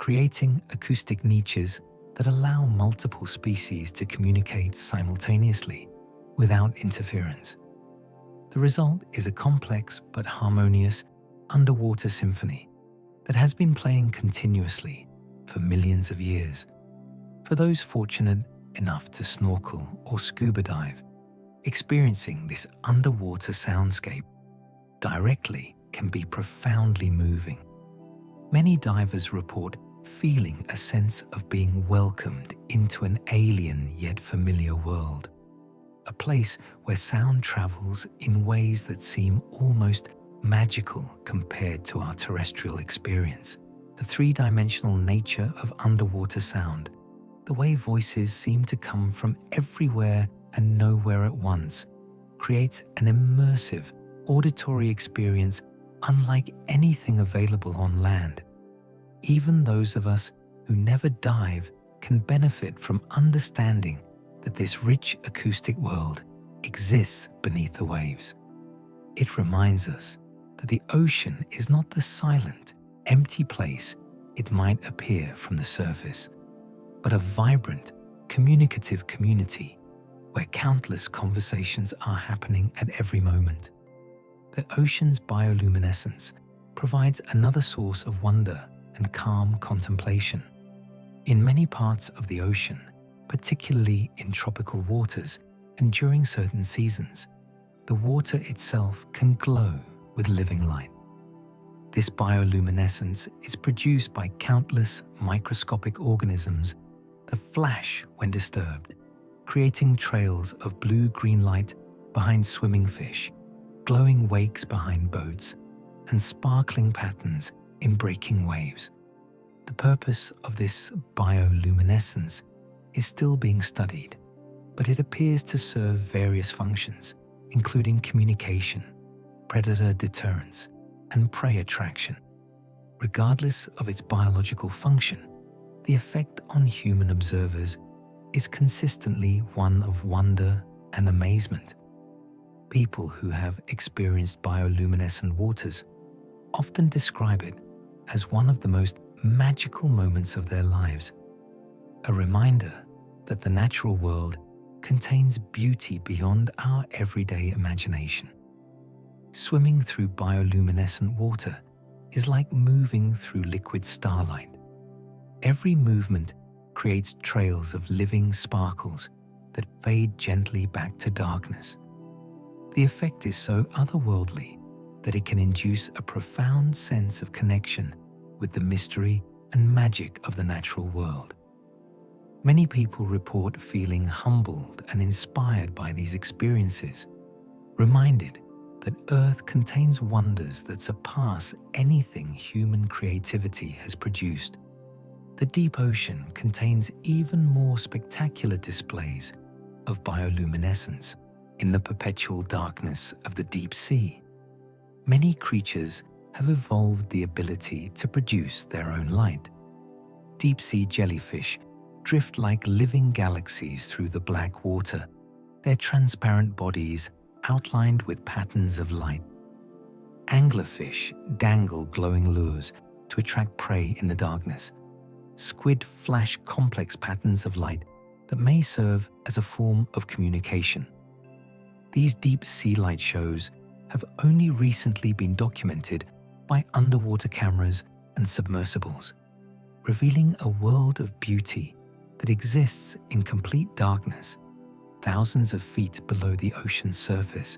creating acoustic niches that allow multiple species to communicate simultaneously without interference. The result is a complex but harmonious underwater symphony that has been playing continuously for millions of years. For those fortunate enough to snorkel or scuba dive, experiencing this underwater soundscape directly can be profoundly moving. Many divers report feeling a sense of being welcomed into an alien yet familiar world, a place where sound travels in ways that seem almost magical compared to our terrestrial experience. The three-dimensional nature of underwater sound, the way voices seem to come from everywhere and nowhere at once, creates an immersive auditory experience unlike anything available on land. Even those of us who never dive can benefit from understanding that this rich acoustic world exists beneath the waves. It reminds us that the ocean is not the silent, empty place it might appear from the surface, but a vibrant, communicative community where countless conversations are happening at every moment. The ocean's bioluminescence provides another source of wonder and calm contemplation. In many parts of the ocean, particularly in tropical waters and during certain seasons, the water itself can glow with living light. This bioluminescence is produced by countless microscopic organisms that flash when disturbed, creating trails of blue-green light behind swimming fish, glowing wakes behind boats, and sparkling patterns in breaking waves. The purpose of this bioluminescence is still being studied, but it appears to serve various functions, including communication, predator deterrence, and prey attraction. Regardless of its biological function, the effect on human observers is consistently one of wonder and amazement. People who have experienced bioluminescent waters often describe it as one of the most magical moments of their lives, a reminder that the natural world contains beauty beyond our everyday imagination. Swimming through bioluminescent water is like moving through liquid starlight. Every movement creates trails of living sparkles that fade gently back to darkness. The effect is so otherworldly that it can induce a profound sense of connection with the mystery and magic of the natural world. Many people report feeling humbled and inspired by these experiences, reminded that Earth contains wonders that surpass anything human creativity has produced. The deep ocean contains even more spectacular displays of bioluminescence. In the perpetual darkness of the deep sea, many creatures have evolved the ability to produce their own light. Deep-sea jellyfish drift like living galaxies through the black water, their transparent bodies outlined with patterns of light. Anglerfish dangle glowing lures to attract prey in the darkness. Squid flash complex patterns of light that may serve as a form of communication. These deep-sea light shows have only recently been documented by underwater cameras and submersibles, revealing a world of beauty that exists in complete darkness, thousands of feet below the ocean's surface.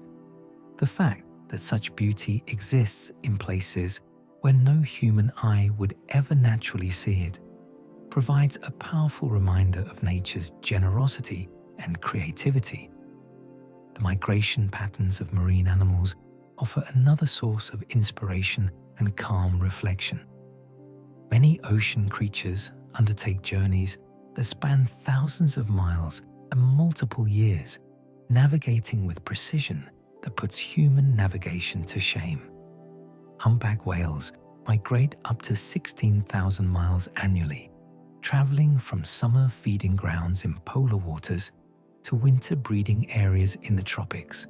The fact that such beauty exists in places where no human eye would ever naturally see it provides a powerful reminder of nature's generosity and creativity. The migration patterns of marine animals offer another source of inspiration and calm reflection. Many ocean creatures undertake journeys that span thousands of miles and multiple years, navigating with precision that puts human navigation to shame. Humpback whales migrate up to 16,000 miles annually, traveling from summer feeding grounds in polar waters to winter breeding areas in the tropics.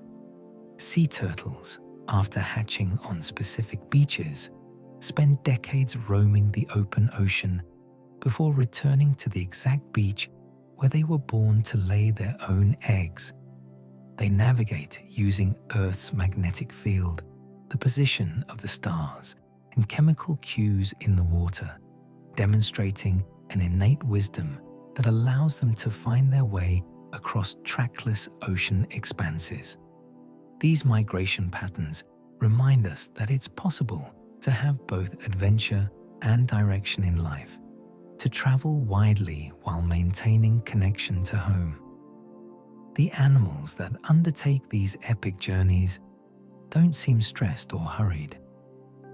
Sea turtles, after hatching on specific beaches, spend decades roaming the open ocean before returning to the exact beach where they were born to lay their own eggs. They navigate using Earth's magnetic field, the position of the stars, and chemical cues in the water, demonstrating an innate wisdom that allows them to find their way across trackless ocean expanses. These migration patterns remind us that it's possible to have both adventure and direction in life, to travel widely while maintaining connection to home. The animals that undertake these epic journeys don't seem stressed or hurried.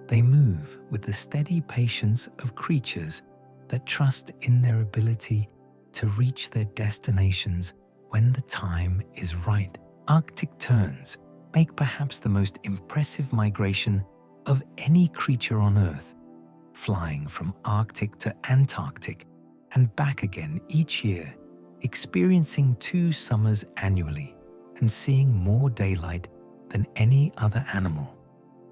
They move with the steady patience of creatures that trust in their ability to reach their destinations when the time is right. Arctic terns make perhaps the most impressive migration of any creature on Earth, flying from Arctic to Antarctic and back again each year, experiencing 2 summers annually and seeing more daylight than any other animal.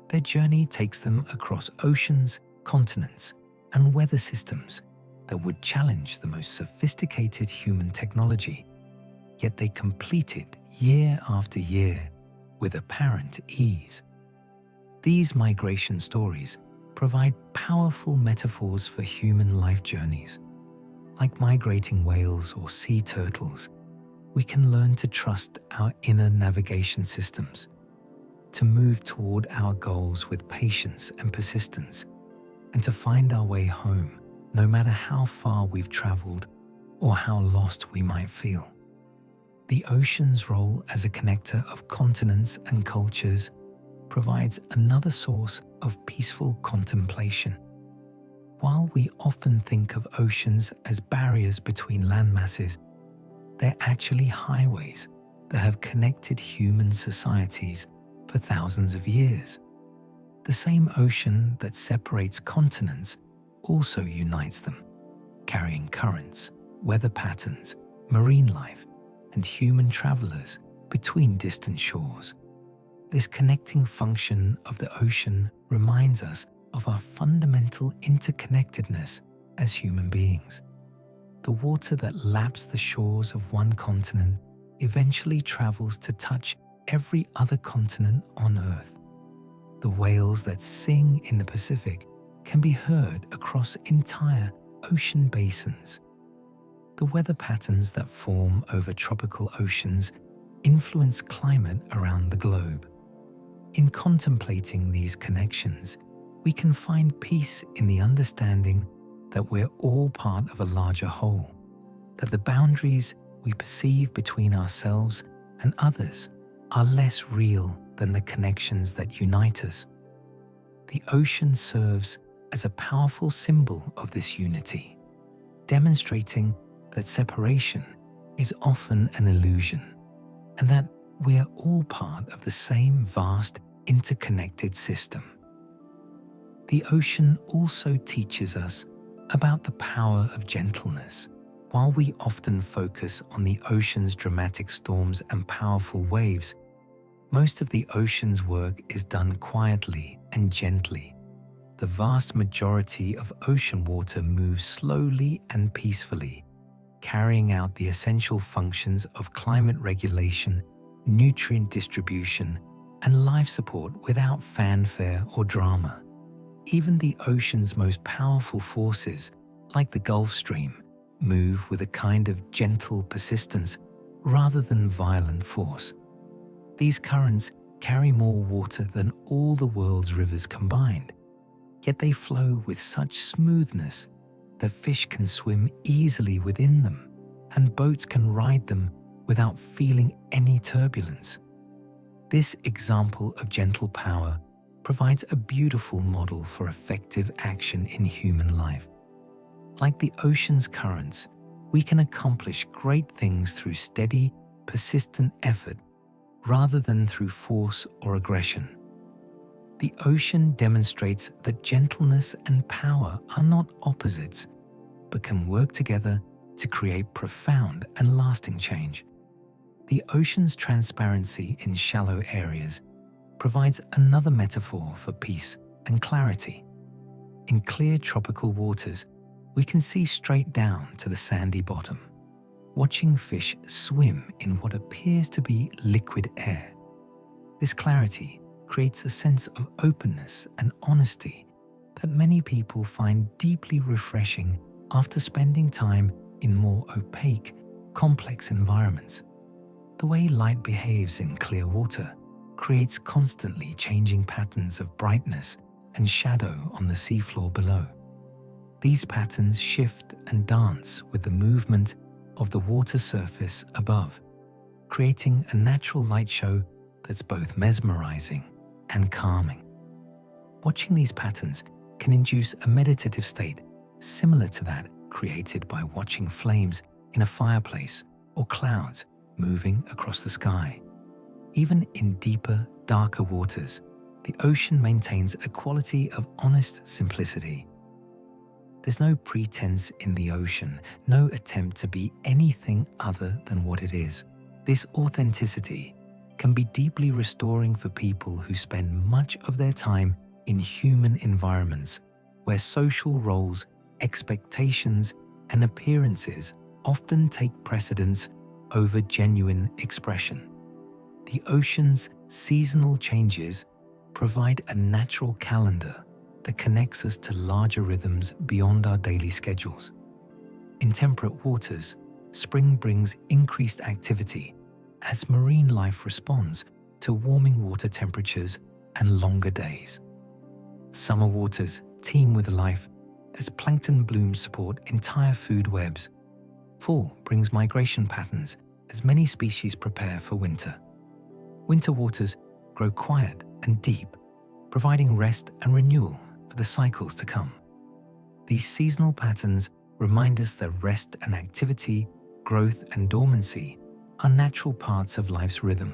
Their journey takes them across oceans, continents, and weather systems that would challenge the most sophisticated human technology, yet they complete it year after year with apparent ease. These migration stories provide powerful metaphors for human life journeys. Like migrating whales or sea turtles, we can learn to trust our inner navigation systems, to move toward our goals with patience and persistence, and to find our way home no matter how far we've traveled or how lost we might feel. The ocean's role as a connector of continents and cultures provides another source of peaceful contemplation. While we often think of oceans as barriers between land masses, they're actually highways that have connected human societies for thousands of years. The same ocean that separates continents also unites them, carrying currents, weather patterns, marine life, and human travelers between distant shores. This connecting function of the ocean reminds us of our fundamental interconnectedness as human beings. The water that laps the shores of one continent eventually travels to touch every other continent on Earth. The whales that sing in the Pacific can be heard across entire ocean basins. The weather patterns that form over tropical oceans influence climate around the globe. In contemplating these connections, we can find peace in the understanding that we're all part of a larger whole, that the boundaries we perceive between ourselves and others are less real than the connections that unite us. The ocean serves as a powerful symbol of this unity, demonstrating that separation is often an illusion, and that we are all part of the same vast, interconnected system. The ocean also teaches us about the power of gentleness. While we often focus on the ocean's dramatic storms and powerful waves, most of the ocean's work is done quietly and gently. The vast majority of ocean water moves slowly and peacefully, carrying out the essential functions of climate regulation, nutrient distribution, and life support without fanfare or drama. Even the ocean's most powerful forces, like the Gulf Stream, move with a kind of gentle persistence rather than violent force. These currents carry more water than all the world's rivers combined, yet they flow with such smoothness that fish can swim easily within them, and boats can ride them without feeling any turbulence. This example of gentle power provides a beautiful model for effective action in human life. Like the ocean's currents, we can accomplish great things through steady, persistent effort rather than through force or aggression. The ocean demonstrates that gentleness and power are not opposites, but can work together to create profound and lasting change. The ocean's transparency in shallow areas provides another metaphor for peace and clarity. In clear tropical waters, we can see straight down to the sandy bottom, watching fish swim in what appears to be liquid air. This clarity creates a sense of openness and honesty that many people find deeply refreshing after spending time in more opaque, complex environments. The way light behaves in clear water creates constantly changing patterns of brightness and shadow on the seafloor below. These patterns shift and dance with the movement of the water surface above, creating a natural light show that's both mesmerizing and calming. Watching these patterns can induce a meditative state similar to that created by watching flames in a fireplace or clouds moving across the sky. Even in deeper, darker waters, the ocean maintains a quality of honest simplicity. There's no pretense in the ocean, no attempt to be anything other than what it is. This authenticity can be deeply restoring for people who spend much of their time in human environments where social roles, expectations, and appearances often take precedence over genuine expression. The ocean's seasonal changes provide a natural calendar that connects us to larger rhythms beyond our daily schedules. In temperate waters, spring brings increased activity as marine life responds to warming water temperatures and longer days. Summer waters teem with life as plankton blooms support entire food webs. Fall brings migration patterns as many species prepare for winter. Winter waters grow quiet and deep, providing rest and renewal for the cycles to come. These seasonal patterns remind us that rest and activity, growth and dormancy are natural parts of life's rhythm.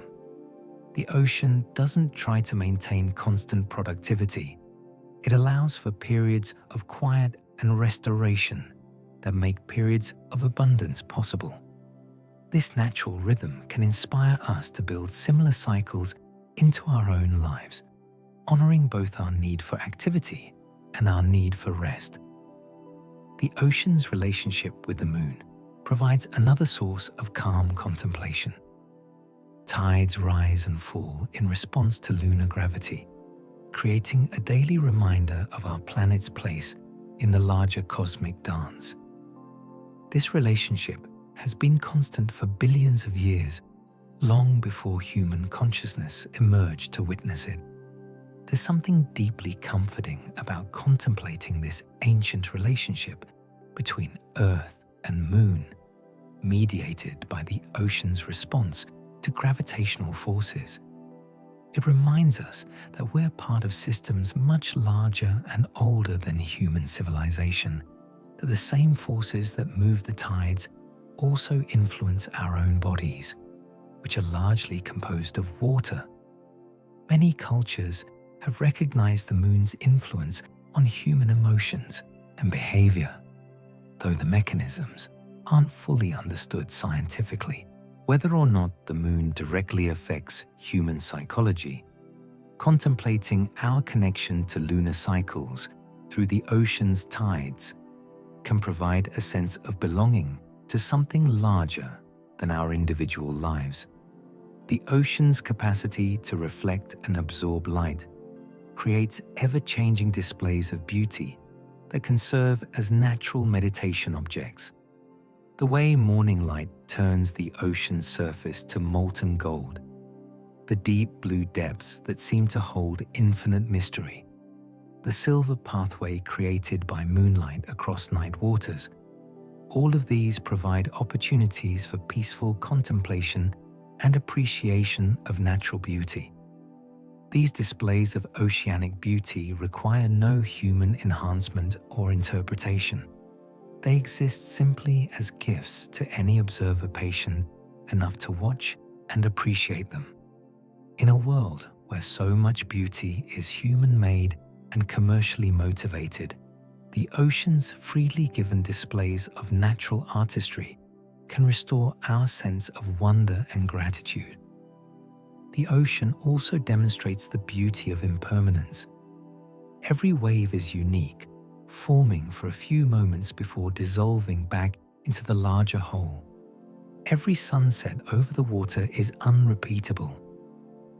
The ocean doesn't try to maintain constant productivity. It allows for periods of quiet and restoration that make periods of abundance possible. This natural rhythm can inspire us to build similar cycles into our own lives, honoring both our need for activity and our need for rest. The ocean's relationship with the moon provides another source of calm contemplation. Tides rise and fall in response to lunar gravity, creating a daily reminder of our planet's place in the larger cosmic dance. This relationship has been constant for billions of years, long before human consciousness emerged to witness it. There's something deeply comforting about contemplating this ancient relationship between Earth and Moon, mediated by the ocean's response to gravitational forces. It reminds us that we're part of systems much larger and older than human civilization, that the same forces that move the tides also influence our own bodies, which are largely composed of water. Many cultures have recognized the moon's influence on human emotions and behavior, though the mechanisms aren't fully understood scientifically. Whether or not the moon directly affects human psychology, contemplating our connection to lunar cycles through the ocean's tides can provide a sense of belonging to something larger than our individual lives. The ocean's capacity to reflect and absorb light creates ever-changing displays of beauty that can serve as natural meditation objects. The way morning light turns the ocean's surface to molten gold, the deep blue depths that seem to hold infinite mystery, the silver pathway created by moonlight across night waters, all of these provide opportunities for peaceful contemplation and appreciation of natural beauty. These displays of oceanic beauty require no human enhancement or interpretation. They exist simply as gifts to any observer patient enough to watch and appreciate them. In a world where so much beauty is human-made and commercially motivated, the ocean's freely given displays of natural artistry can restore our sense of wonder and gratitude. The ocean also demonstrates the beauty of impermanence. Every wave is unique, forming for a few moments before dissolving back into the larger whole. Every sunset over the water is unrepeatable,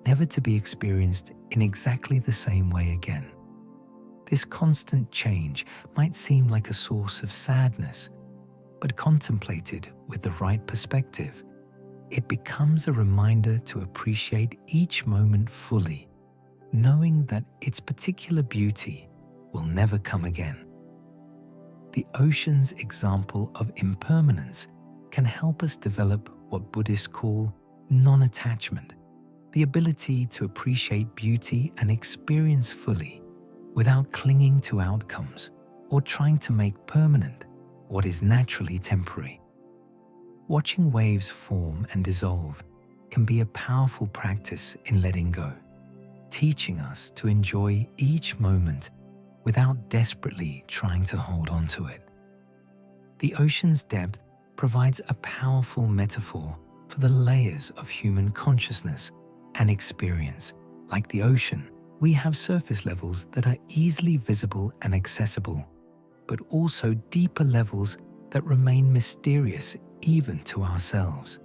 never to be experienced in exactly the same way again. This constant change might seem like a source of sadness, but contemplated with the right perspective, it becomes a reminder to appreciate each moment fully, knowing that its particular beauty will never come again. The ocean's example of impermanence can help us develop what Buddhists call non-attachment, the ability to appreciate beauty and experience fully without clinging to outcomes or trying to make permanent what is naturally temporary. Watching waves form and dissolve can be a powerful practice in letting go, teaching us to enjoy each moment without desperately trying to hold on to it. The ocean's depth provides a powerful metaphor for the layers of human consciousness and experience. Like the ocean, we have surface levels that are easily visible and accessible, but also deeper levels that remain mysterious even to ourselves.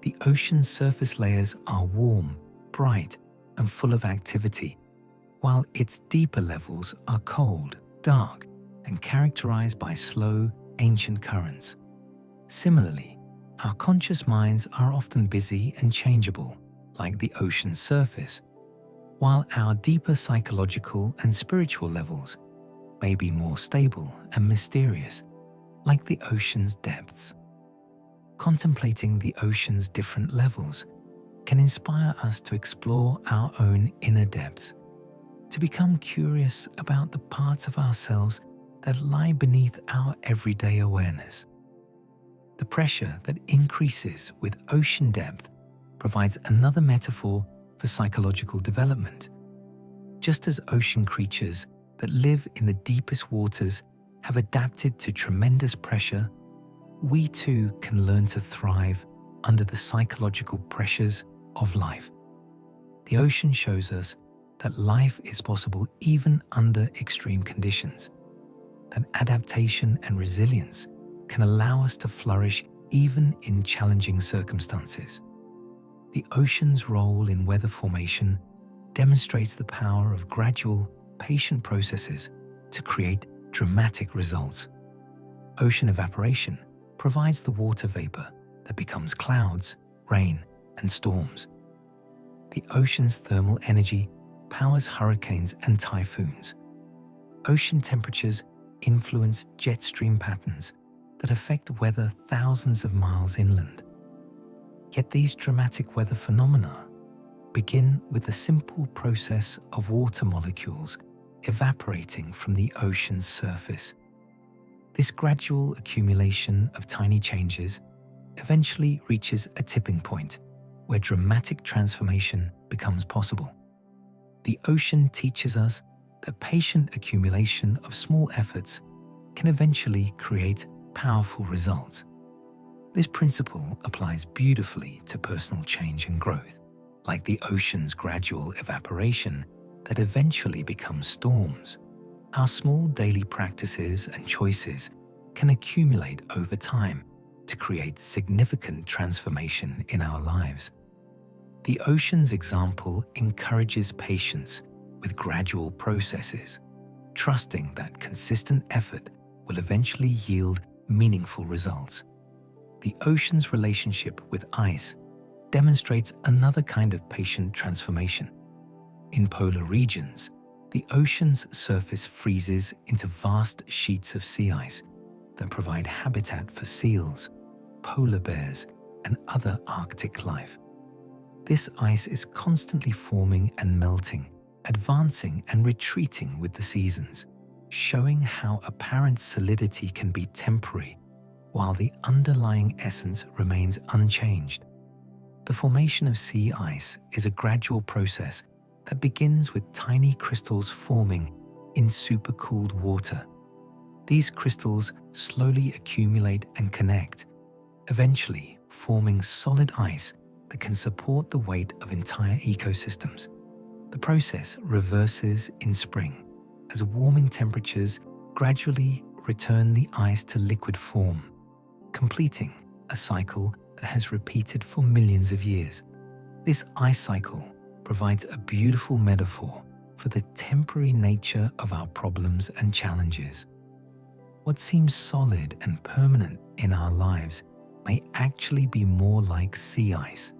The ocean's surface layers are warm, bright, and full of activity, while its deeper levels are cold, dark, and characterized by slow, ancient currents. Similarly, our conscious minds are often busy and changeable, like the ocean's surface, while our deeper psychological and spiritual levels may be more stable and mysterious, like the ocean's depths. Contemplating the ocean's different levels can inspire us to explore our own inner depths, to become curious about the parts of ourselves that lie beneath our everyday awareness. The pressure that increases with ocean depth provides another metaphor for psychological development. Just as ocean creatures that live in the deepest waters have adapted to tremendous pressure, we too can learn to thrive under the psychological pressures of life. The ocean shows us that life is possible even under extreme conditions, that adaptation and resilience can allow us to flourish even in challenging circumstances. The ocean's role in weather formation demonstrates the power of gradual, patient processes to create dramatic results. Ocean evaporation provides the water vapor that becomes clouds, rain, and storms. The ocean's thermal energy powers hurricanes and typhoons. Ocean temperatures influence jet stream patterns that affect weather thousands of miles inland. Yet these dramatic weather phenomena begin with the simple process of water molecules evaporating from the ocean's surface. This gradual accumulation of tiny changes eventually reaches a tipping point where dramatic transformation becomes possible. The ocean teaches us that patient accumulation of small efforts can eventually create powerful results. This principle applies beautifully to personal change and growth, like the ocean's gradual evaporation that eventually becomes storms. Our small daily practices and choices can accumulate over time to create significant transformation in our lives. The ocean's example encourages patience with gradual processes, trusting that consistent effort will eventually yield meaningful results. The ocean's relationship with ice demonstrates another kind of patient transformation. In polar regions, the ocean's surface freezes into vast sheets of sea ice that provide habitat for seals, polar bears, and other Arctic life. This ice is constantly forming and melting, advancing and retreating with the seasons, showing how apparent solidity can be temporary while the underlying essence remains unchanged. The formation of sea ice is a gradual process that begins with tiny crystals forming in supercooled water. These crystals slowly accumulate and connect, eventually forming solid ice that can support the weight of entire ecosystems. The process reverses in spring as warming temperatures gradually return the ice to liquid form, completing a cycle that has repeated for millions of years. This ice cycle provides a beautiful metaphor for the temporary nature of our problems and challenges. What seems solid and permanent in our lives may actually be more like sea ice,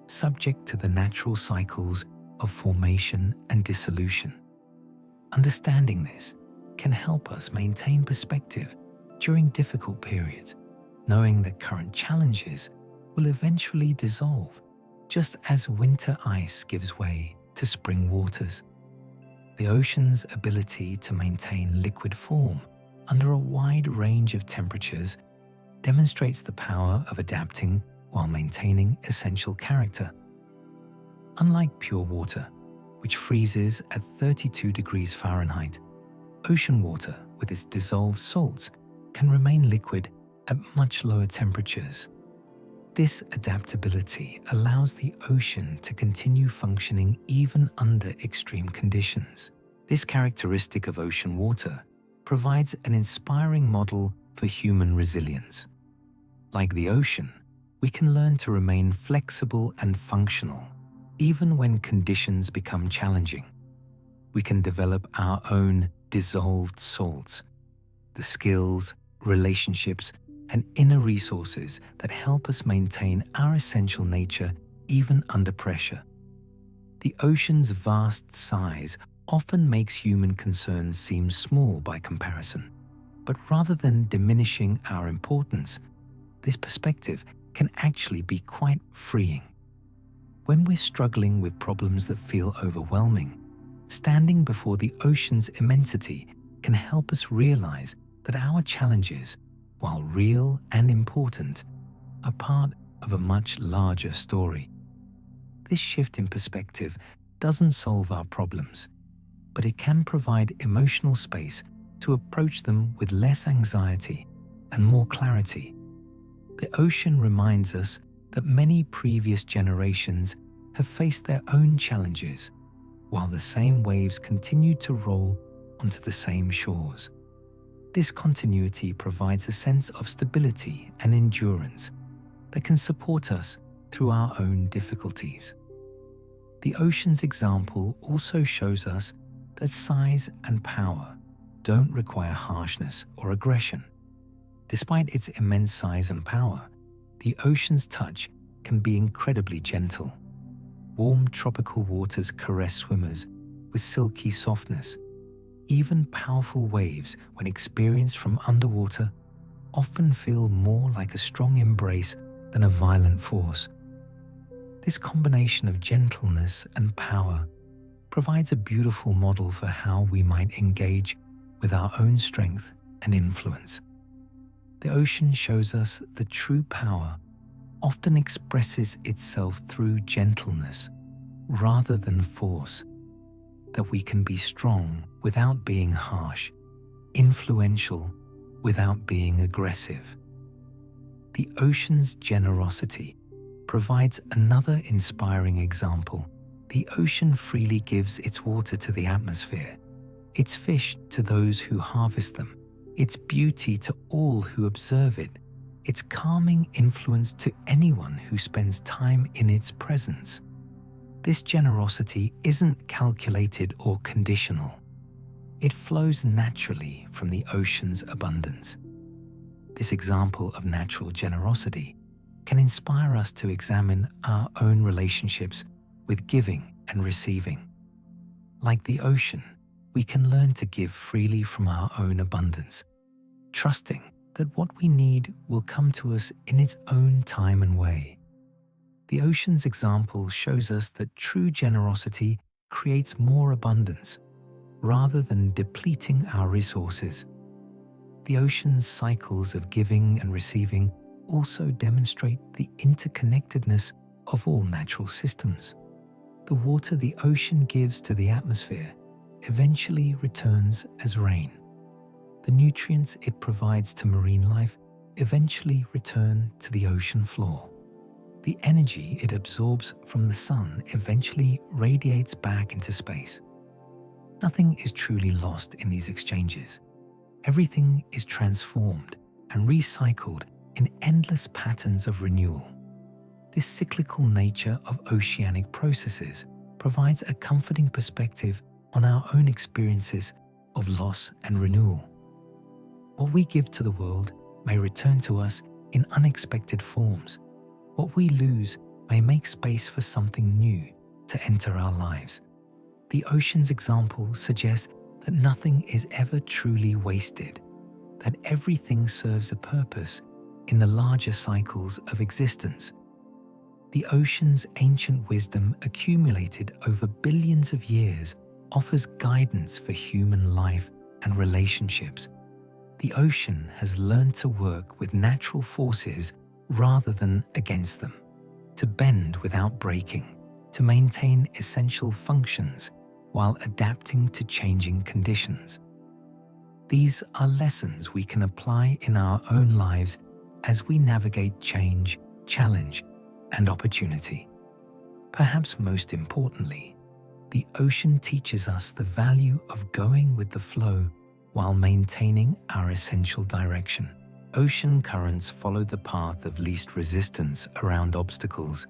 subject to the natural cycles of formation and dissolution. Understanding this can help us maintain perspective during difficult periods, knowing that current challenges will eventually dissolve, just as winter ice gives way to spring waters. The ocean's ability to maintain liquid form under a wide range of temperatures demonstrates the power of adapting while maintaining essential character. Unlike pure water, which freezes at 32 degrees Fahrenheit, ocean water with its dissolved salts can remain liquid at much lower temperatures. This adaptability allows the ocean to continue functioning even under extreme conditions. This characteristic of ocean water provides an inspiring model for human resilience. Like the ocean, we can learn to remain flexible and functional, even when conditions become challenging. We can develop our own dissolved salts, the skills, relationships, and inner resources that help us maintain our essential nature even under pressure. The ocean's vast size often makes human concerns seem small by comparison, but rather than diminishing our importance, this perspective can actually be quite freeing. When we're struggling with problems that feel overwhelming, standing before the ocean's immensity can help us realize that our challenges, while real and important, are part of a much larger story. This shift in perspective doesn't solve our problems, but it can provide emotional space to approach them with less anxiety and more clarity. The ocean reminds us that many previous generations have faced their own challenges, while the same waves continue to roll onto the same shores. This continuity provides a sense of stability and endurance that can support us through our own difficulties. The ocean's example also shows us that size and power don't require harshness or aggression. Despite its immense size and power, the ocean's touch can be incredibly gentle. Warm tropical waters caress swimmers with silky softness. Even powerful waves, when experienced from underwater, often feel more like a strong embrace than a violent force. This combination of gentleness and power provides a beautiful model for how we might engage with our own strength and influence. The ocean shows us that true power often expresses itself through gentleness rather than force, that we can be strong without being harsh, influential without being aggressive. The ocean's generosity provides another inspiring example. The ocean freely gives its water to the atmosphere, its fish to those who harvest them, its beauty to all who observe it, its calming influence to anyone who spends time in its presence. This generosity isn't calculated or conditional. It flows naturally from the ocean's abundance. This example of natural generosity can inspire us to examine our own relationships with giving and receiving. Like the ocean, we can learn to give freely from our own abundance, trusting that what we need will come to us in its own time and way. The ocean's example shows us that true generosity creates more abundance, rather than depleting our resources. The ocean's cycles of giving and receiving also demonstrate the interconnectedness of all natural systems. The water the ocean gives to the atmosphere eventually returns as rain. The nutrients it provides to marine life eventually return to the ocean floor. The energy it absorbs from the sun eventually radiates back into space. Nothing is truly lost in these exchanges. Everything is transformed and recycled in endless patterns of renewal. This cyclical nature of oceanic processes provides a comforting perspective on our own experiences of loss and renewal. What we give to the world may return to us in unexpected forms. What we lose may make space for something new to enter our lives. The ocean's example suggests that nothing is ever truly wasted, that everything serves a purpose in the larger cycles of existence. The ocean's ancient wisdom, accumulated over billions of years, offers guidance for human life and relationships. The ocean has learned to work with natural forces rather than against them, to bend without breaking, to maintain essential functions while adapting to changing conditions. These are lessons we can apply in our own lives as we navigate change, challenge, and opportunity. Perhaps most importantly, the ocean teaches us the value of going with the flow while maintaining our essential direction. Ocean currents follow the path of least resistance around obstacles,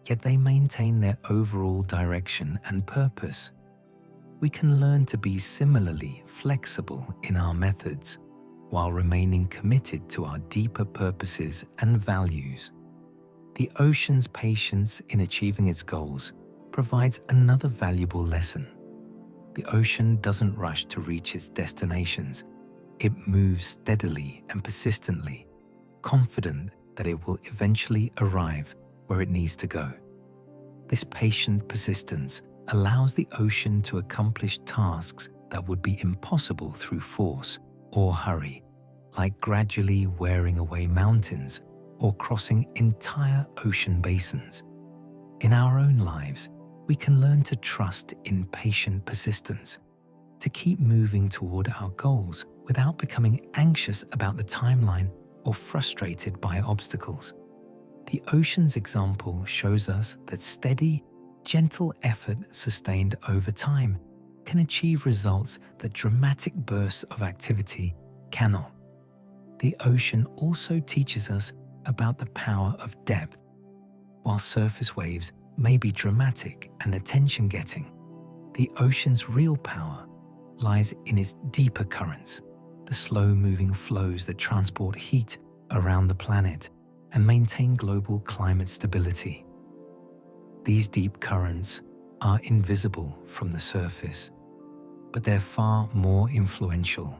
yet they maintain their overall direction and purpose. We can learn to be similarly flexible in our methods while remaining committed to our deeper purposes and values. The ocean's patience in achieving its goals provides another valuable lesson. The ocean doesn't rush to reach its destinations. It moves steadily and persistently, confident that it will eventually arrive where it needs to go. This patient persistence allows the ocean to accomplish tasks that would be impossible through force or hurry, like gradually wearing away mountains or crossing entire ocean basins. In our own lives, we can learn to trust in patient persistence, to keep moving toward our goals without becoming anxious about the timeline or frustrated by obstacles. The ocean's example shows us that steady, gentle effort sustained over time can achieve results that dramatic bursts of activity cannot. The ocean also teaches us about the power of depth. While surface waves may be dramatic and attention-getting, the ocean's real power lies in its deeper currents, the slow-moving flows that transport heat around the planet and maintain global climate stability. These deep currents are invisible from the surface, but they're far more influential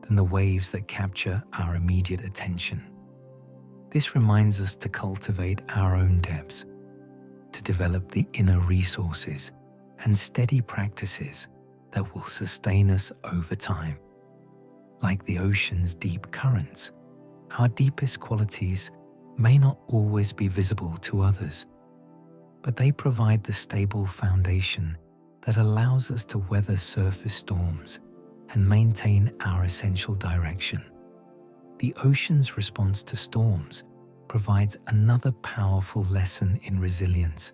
than the waves that capture our immediate attention. This reminds us to cultivate our own depths, to develop the inner resources and steady practices that will sustain us over time. Like the ocean's deep currents, our deepest qualities may not always be visible to others, but they provide the stable foundation that allows us to weather surface storms and maintain our essential direction. The ocean's response to storms provides another powerful lesson in resilience.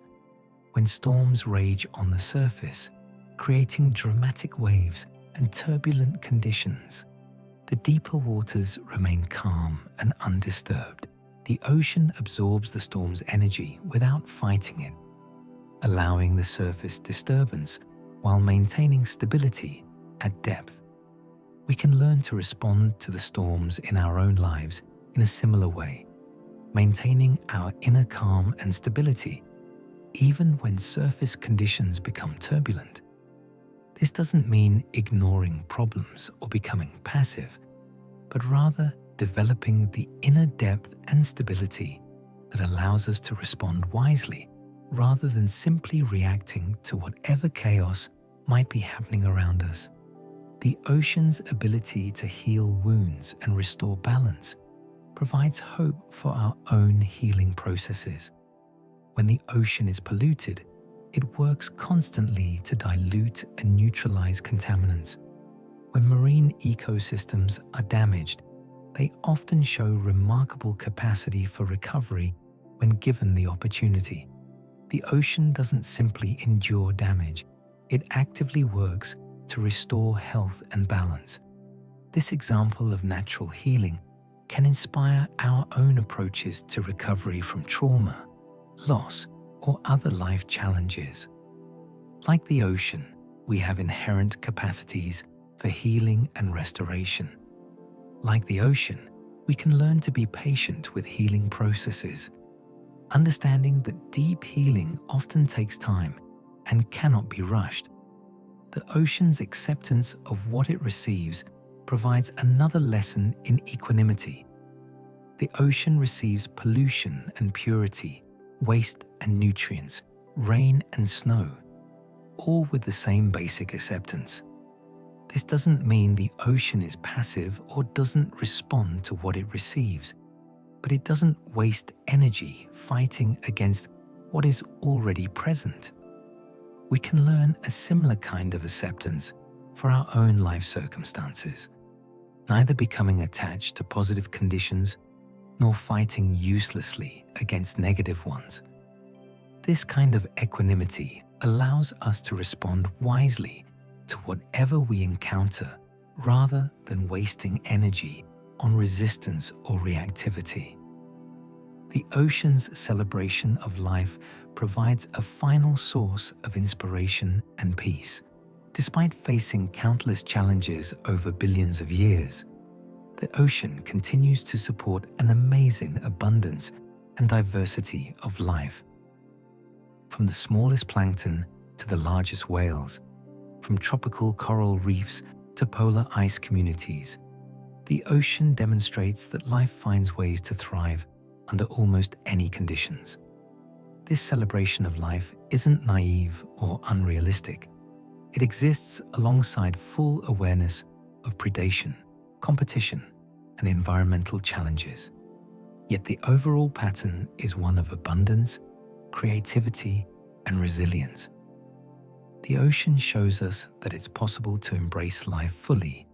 When storms rage on the surface, creating dramatic waves and turbulent conditions, the deeper waters remain calm and undisturbed. The ocean absorbs the storm's energy without fighting it, allowing the surface disturbance while maintaining stability at depth. We can learn to respond to the storms in our own lives in a similar way, maintaining our inner calm and stability even when surface conditions become turbulent. This doesn't mean ignoring problems or becoming passive, but rather developing the inner depth and stability that allows us to respond wisely rather than simply reacting to whatever chaos might be happening around us. The ocean's ability to heal wounds and restore balance provides hope for our own healing processes. When the ocean is polluted, it works constantly to dilute and neutralize contaminants. When marine ecosystems are damaged, they often show remarkable capacity for recovery when given the opportunity. The ocean doesn't simply endure damage, it actively works to restore health and balance. This example of natural healing can inspire our own approaches to recovery from trauma, loss, or other life challenges. Like the ocean, we have inherent capacities for healing and restoration. Like the ocean, we can learn to be patient with healing processes, understanding that deep healing often takes time and cannot be rushed. The ocean's acceptance of what it receives provides another lesson in equanimity. The ocean receives pollution and purity, waste and nutrients, rain and snow, all with the same basic acceptance. This doesn't mean the ocean is passive or doesn't respond to what it receives, but it doesn't waste energy fighting against what is already present. We can learn a similar kind of acceptance for our own life circumstances, neither becoming attached to positive conditions nor fighting uselessly against negative ones. This kind of equanimity allows us to respond wisely to whatever we encounter rather than wasting energy on resistance or reactivity. The ocean's celebration of life provides a final source of inspiration and peace. Despite facing countless challenges over billions of years, the ocean continues to support an amazing abundance and diversity of life. From the smallest plankton to the largest whales, from tropical coral reefs to polar ice communities, the ocean demonstrates that life finds ways to thrive under almost any conditions. This celebration of life isn't naive or unrealistic. It exists alongside full awareness of predation, competition, and environmental challenges. Yet the overall pattern is one of abundance, creativity, and resilience. The ocean shows us that it's possible to embrace life fully,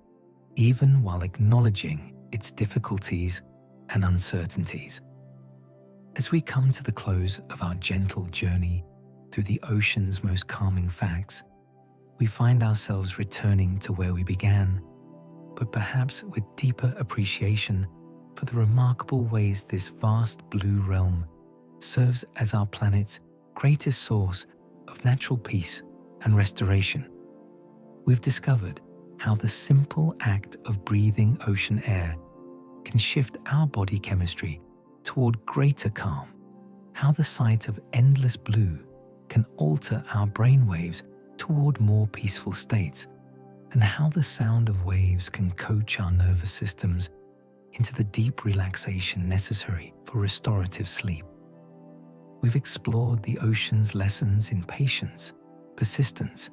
even while acknowledging its difficulties and uncertainties. As we come to the close of our gentle journey through the ocean's most calming facts, we find ourselves returning to where we began, but perhaps with deeper appreciation for the remarkable ways this vast blue realm serves as our planet's greatest source of natural peace and restoration. We've discovered how the simple act of breathing ocean air can shift our body chemistry toward greater calm, how the sight of endless blue can alter our brain waves toward more peaceful states, and how the sound of waves can coach our nervous systems into the deep relaxation necessary for restorative sleep. We've explored the ocean's lessons in patience, persistence,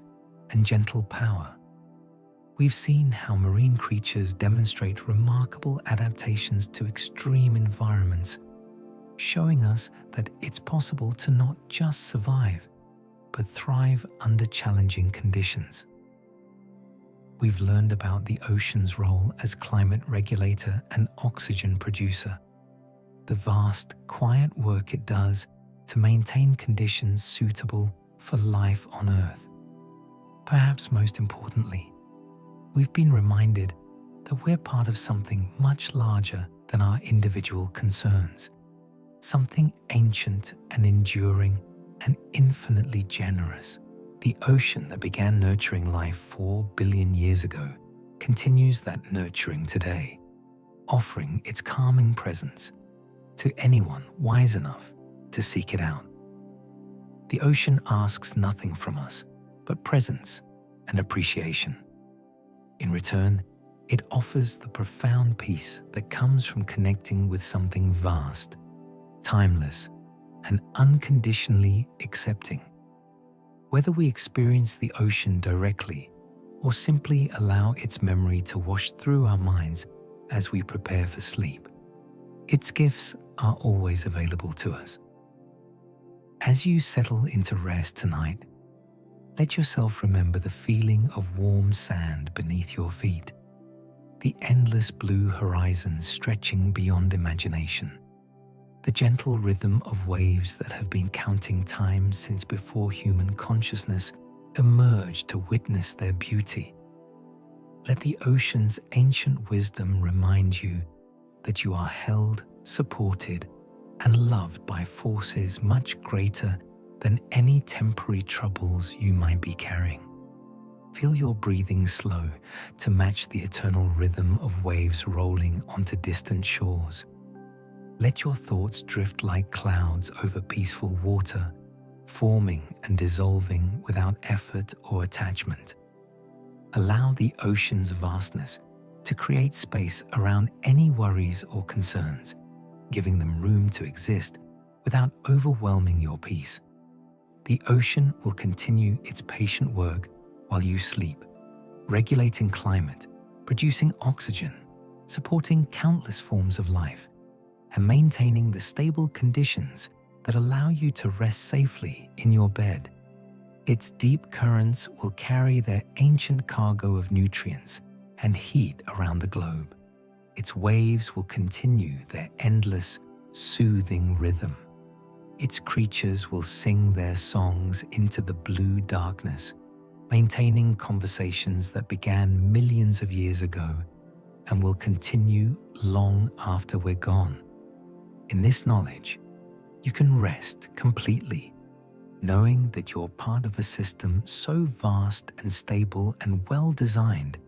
and gentle power. We've seen how marine creatures demonstrate remarkable adaptations to extreme environments, showing us that it's possible to not just survive, but thrive under challenging conditions. We've learned about the ocean's role as climate regulator and oxygen producer, the vast, quiet work it does to maintain conditions suitable for life on Earth. Perhaps most importantly, we've been reminded that we're part of something much larger than our individual concerns, something ancient and enduring and infinitely generous. The ocean that began nurturing life 4 billion years ago continues that nurturing today, offering its calming presence to anyone wise enough to seek it out. The ocean asks nothing from us but presence and appreciation. In return, it offers the profound peace that comes from connecting with something vast, timeless, and unconditionally accepting. Whether we experience the ocean directly or simply allow its memory to wash through our minds as we prepare for sleep, its gifts are always available to us. As you settle into rest tonight, let yourself remember the feeling of warm sand beneath your feet, the endless blue horizon stretching beyond imagination, the gentle rhythm of waves that have been counting time since before human consciousness emerged to witness their beauty. Let the ocean's ancient wisdom remind you that you are held, supported, and loved by forces much greater than any temporary troubles you might be carrying. Feel your breathing slow to match the eternal rhythm of waves rolling onto distant shores. Let your thoughts drift like clouds over peaceful water, forming and dissolving without effort or attachment. Allow the ocean's vastness to create space around any worries or concerns, giving them room to exist without overwhelming your peace. The ocean will continue its patient work while you sleep, regulating climate, producing oxygen, supporting countless forms of life, and maintaining the stable conditions that allow you to rest safely in your bed. Its deep currents will carry their ancient cargo of nutrients and heat around the globe. Its waves will continue their endless, soothing rhythm. Its creatures will sing their songs into the blue darkness, maintaining conversations that began millions of years ago and will continue long after we're gone. In this knowledge, you can rest completely, knowing that you're part of a system so vast and stable and well-designed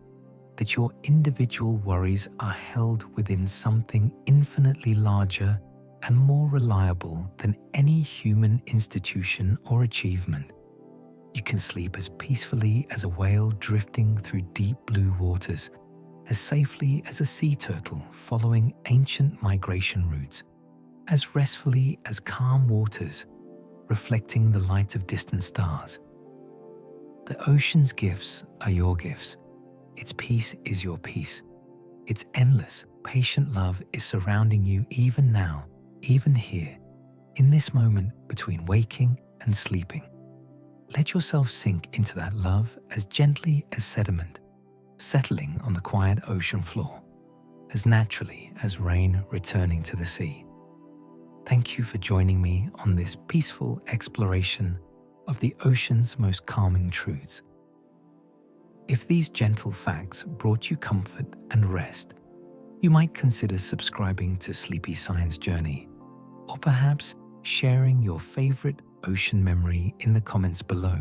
that your individual worries are held within something infinitely larger and more reliable than any human institution or achievement. You can sleep as peacefully as a whale drifting through deep blue waters, as safely as a sea turtle following ancient migration routes, as restfully as calm waters reflecting the light of distant stars. The ocean's gifts are your gifts. Its peace is your peace. Its endless, patient love is surrounding you even now, even here, in this moment between waking and sleeping. Let yourself sink into that love as gently as sediment, settling on the quiet ocean floor, as naturally as rain returning to the sea. Thank you for joining me on this peaceful exploration of the ocean's most calming truths. If these gentle facts brought you comfort and rest, you might consider subscribing to Sleepy Science Journey, or perhaps sharing your favorite ocean memory in the comments below.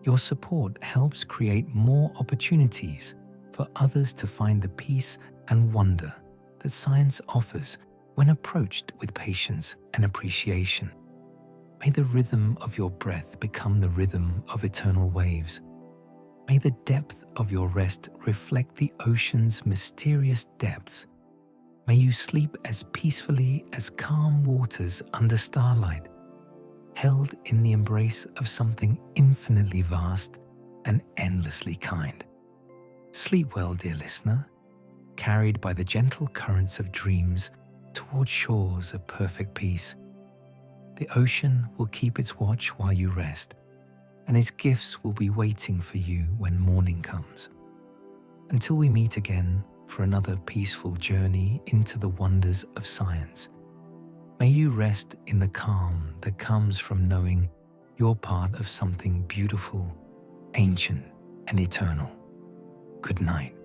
Your support helps create more opportunities for others to find the peace and wonder that science offers when approached with patience and appreciation. May the rhythm of your breath become the rhythm of eternal waves. May the depth of your rest reflect the ocean's mysterious depths. May you sleep as peacefully as calm waters under starlight, held in the embrace of something infinitely vast and endlessly kind. Sleep well, dear listener, carried by the gentle currents of dreams toward shores of perfect peace. The ocean will keep its watch while you rest, and its gifts will be waiting for you when morning comes. Until we meet again for another peaceful journey into the wonders of science, may you rest in the calm that comes from knowing you're part of something beautiful, ancient, and eternal. Good night,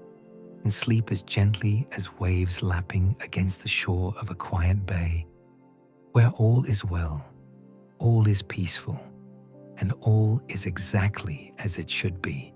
and sleep as gently as waves lapping against the shore of a quiet bay, where all is well, all is peaceful, and all is exactly as it should be.